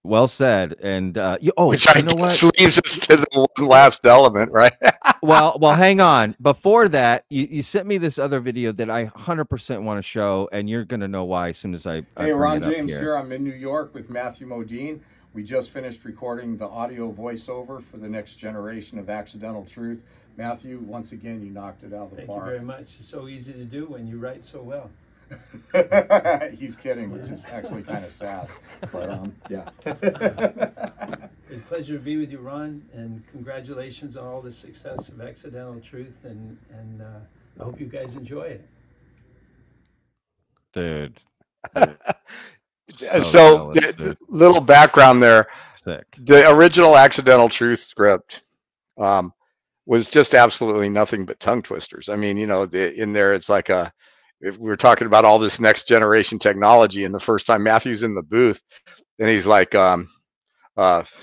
Well said. And which you know what? Leaves us to the one last element, right? well, hang on. Before that, you sent me this other video that I 100% want to show, and you're gonna know why as soon as I Hey, Ron James here. I'm in New York with Matthew Modine. We just finished recording the audio voiceover for the next generation of Accidental Truth. Matthew, once again, you knocked it out of the park. Thank you very much. It's so easy to do when you write so well. He's kidding, which is actually kind of sad. But yeah. It's a pleasure to be with you, Ron, and congratulations on all the success of Accidental Truth, and I hope you guys enjoy it. Dude. So little background there. Sick. The original Accidental Truth script was just absolutely nothing but tongue twisters. I mean, you know, in there it's like if we were talking about all this next generation technology, and the first time Matthew's in the booth, and he's like, piezoelectric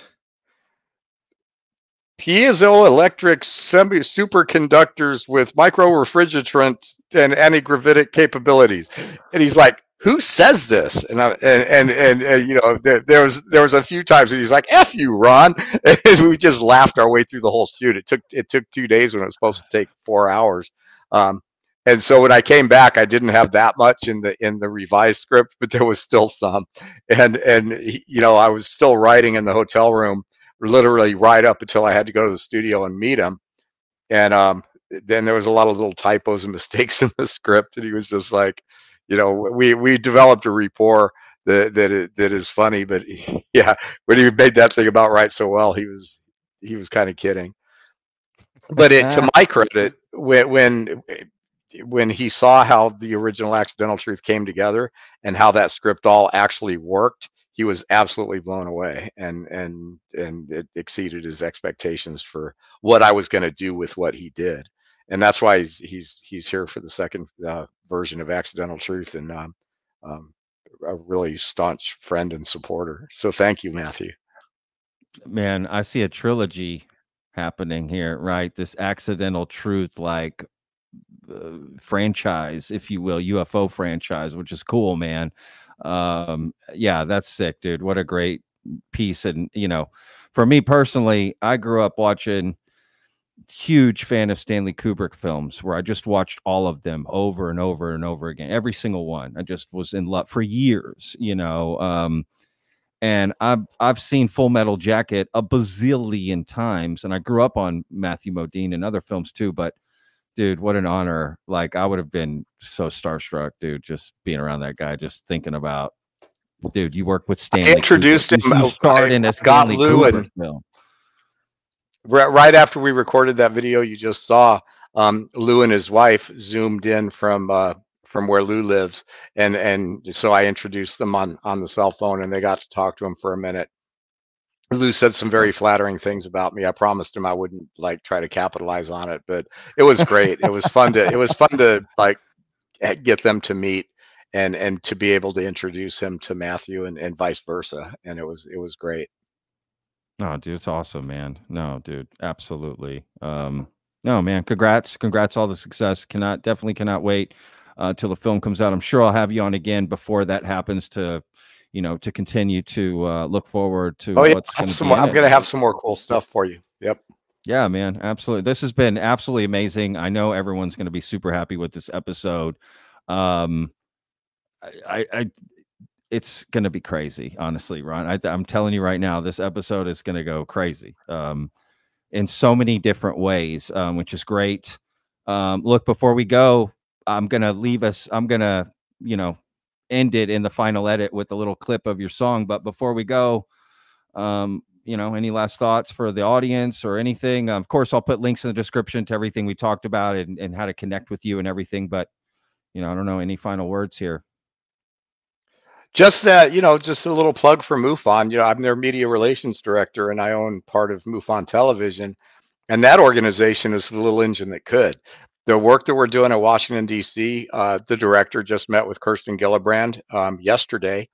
superconductors with micro refrigerant and anti-gravitic capabilities, and he's like, who says this? And you know, there was a few times where he's like, F you, Ron. And we just laughed our way through the whole shoot. It took 2 days when it was supposed to take 4 hours. And so when I came back, I didn't have that much in the revised script, but there was still some. And you know, I was still writing in the hotel room, literally right up until I had to go to the studio and meet him. And then there was a lot of little typos and mistakes in the script, and he was just like, you know, we developed a rapport that is funny. But yeah, when he made that thing about right so well, he was kind of kidding. But to my credit, when he saw how the original Accidental Truth came together and how that script all actually worked, he was absolutely blown away, and it exceeded his expectations for what I was going to do with what he did. And that's why he's here for the second version of Accidental Truth, and a really staunch friend and supporter. So thank you, Matthew. Man, I see a trilogy happening here, right? This Accidental Truth, like franchise, if you will, UFO franchise, which is cool, man. Yeah, that's sick, dude. What a great piece. And you know, for me personally, I grew up watching, huge fan of Stanley Kubrick films, where I just watched all of them over and over and over again, every single one. I just was in love for years, you know. And I've seen Full Metal Jacket a bazillion times, and I grew up on Matthew Modine and other films too. But dude, what an honor! Like, I would have been so starstruck, dude, just being around that guy, just thinking about, dude, you worked with Stanley. I introduced him. You starred in a Stanley Kubrick film. Right after we recorded that video you just saw, Lou and his wife zoomed in from where Lou lives, and so I introduced them on the cell phone, and they got to talk to him for a minute. Lou said some very flattering things about me. I promised him I wouldn't like try to capitalize on it, but it was great. It was fun to like get them to meet and to be able to introduce him to Matthew and vice versa, and it was great. No, dude, it's awesome, man. No, dude, absolutely. No, man, congrats, all the success. Definitely cannot wait till the film comes out. I'm sure I'll have you on again before that happens to, you know, to continue to look forward to what's going to be. I'm going to have some more cool stuff for you. Yep. Yeah, man, absolutely. This has been absolutely amazing. I know everyone's going to be super happy with this episode. It's going to be crazy, honestly, Ron. I'm telling you right now, this episode is going to go crazy in so many different ways, which is great. Look, before we go, I'm going to, you know, end it in the final edit with a little clip of your song. But before we go, any last thoughts for the audience or anything? Of course, I'll put links in the description to everything we talked about and how to connect with you and everything. But, I don't know, any final words here? Just that, just a little plug for MUFON. I'm their media relations director, and I own part of MUFON Television. And that organization is the little engine that could. The work that we're doing at Washington, D.C., the director just met with Kirsten Gillibrand yesterday.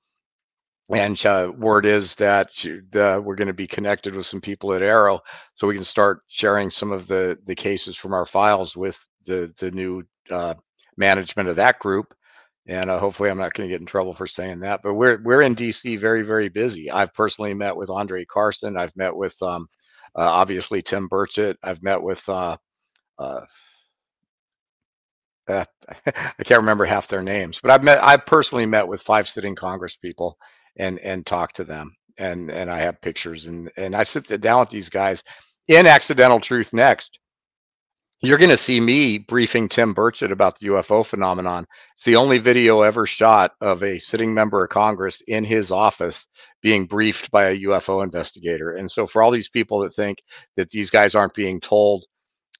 And word is that we're going to be connected with some people at Arrow, so we can start sharing some of the cases from our files with the new management of that group. And hopefully I'm not going to get in trouble for saying that, but we're in DC very, very busy. I've personally met with Andre Carson. I've met with obviously Tim Burchett. I've met with I can't remember half their names, but I've personally met with 5 sitting Congress people and talked to them, and I have pictures, and I sit down with these guys in Accidental Truth Next. You're going to see me briefing Tim Burchett about the UFO phenomenon. It's the only video ever shot of a sitting member of Congress in his office being briefed by a UFO investigator. And so for all these people that think that these guys aren't being told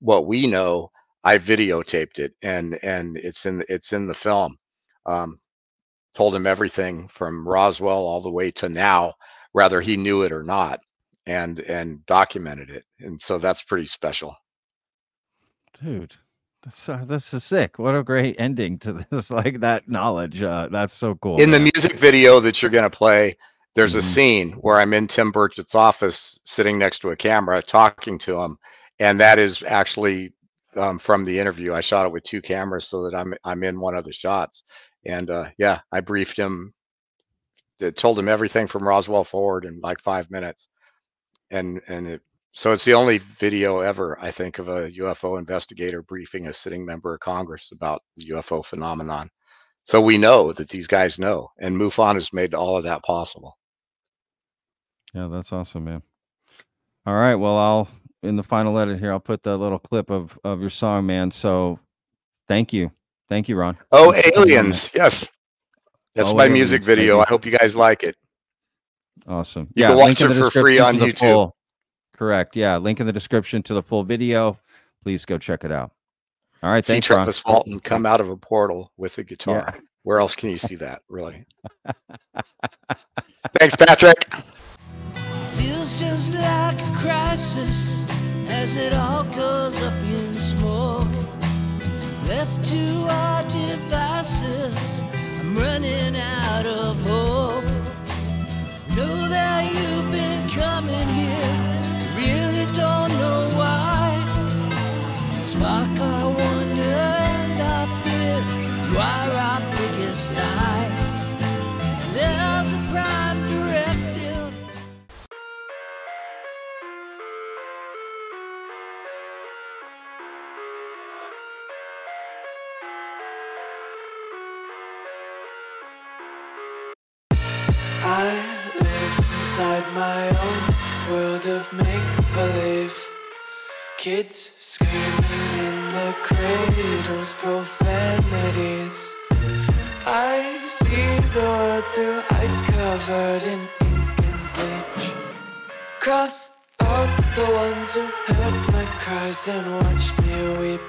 what we know, I videotaped it, and it's in the film. Told him everything from Roswell all the way to now, whether he knew it or not, and documented it. And so that's pretty special. Dude, this is sick. What a great ending to this, like that knowledge. That's so cool. In the music video that you're going to play, there's a scene where I'm in Tim Burchett's office sitting next to a camera talking to him. And that is actually from the interview. I shot it with 2 cameras so that I'm in one of the shots. And yeah, I briefed him, told him everything from Roswell forward in like 5 minutes. So it's the only video ever, I think, of a UFO investigator briefing a sitting member of Congress about the UFO phenomenon. So we know that these guys know, and MUFON has made all of that possible. Yeah, that's awesome, man. All right, well, in the final edit here, I'll put the little clip of your song, man. So thank you, Ron. Oh, Aliens, yes, that's my music video. I hope you guys like it. Awesome. You can watch it for free on YouTube. Correct. Yeah. Link in the description to the full video. Please go check it out. All right. Thanks, see Ron. Travis Walton come out of a portal with a guitar. Yeah. Where else can you see that, really? Thanks, Patrick. Feels just like a crisis as it all goes up in smoke. Left to our devices, I'm running out of hope. Know that you've been coming here. Really don't know why. Spark our wonder and our fear. You are our biggest lie. There's a prime directive. I live inside my own world of make-believe. Kids screaming in their cradles, profanities. I see the world through ice covered in ink and bleach. Cross out the ones who heard my cries and watched me weep.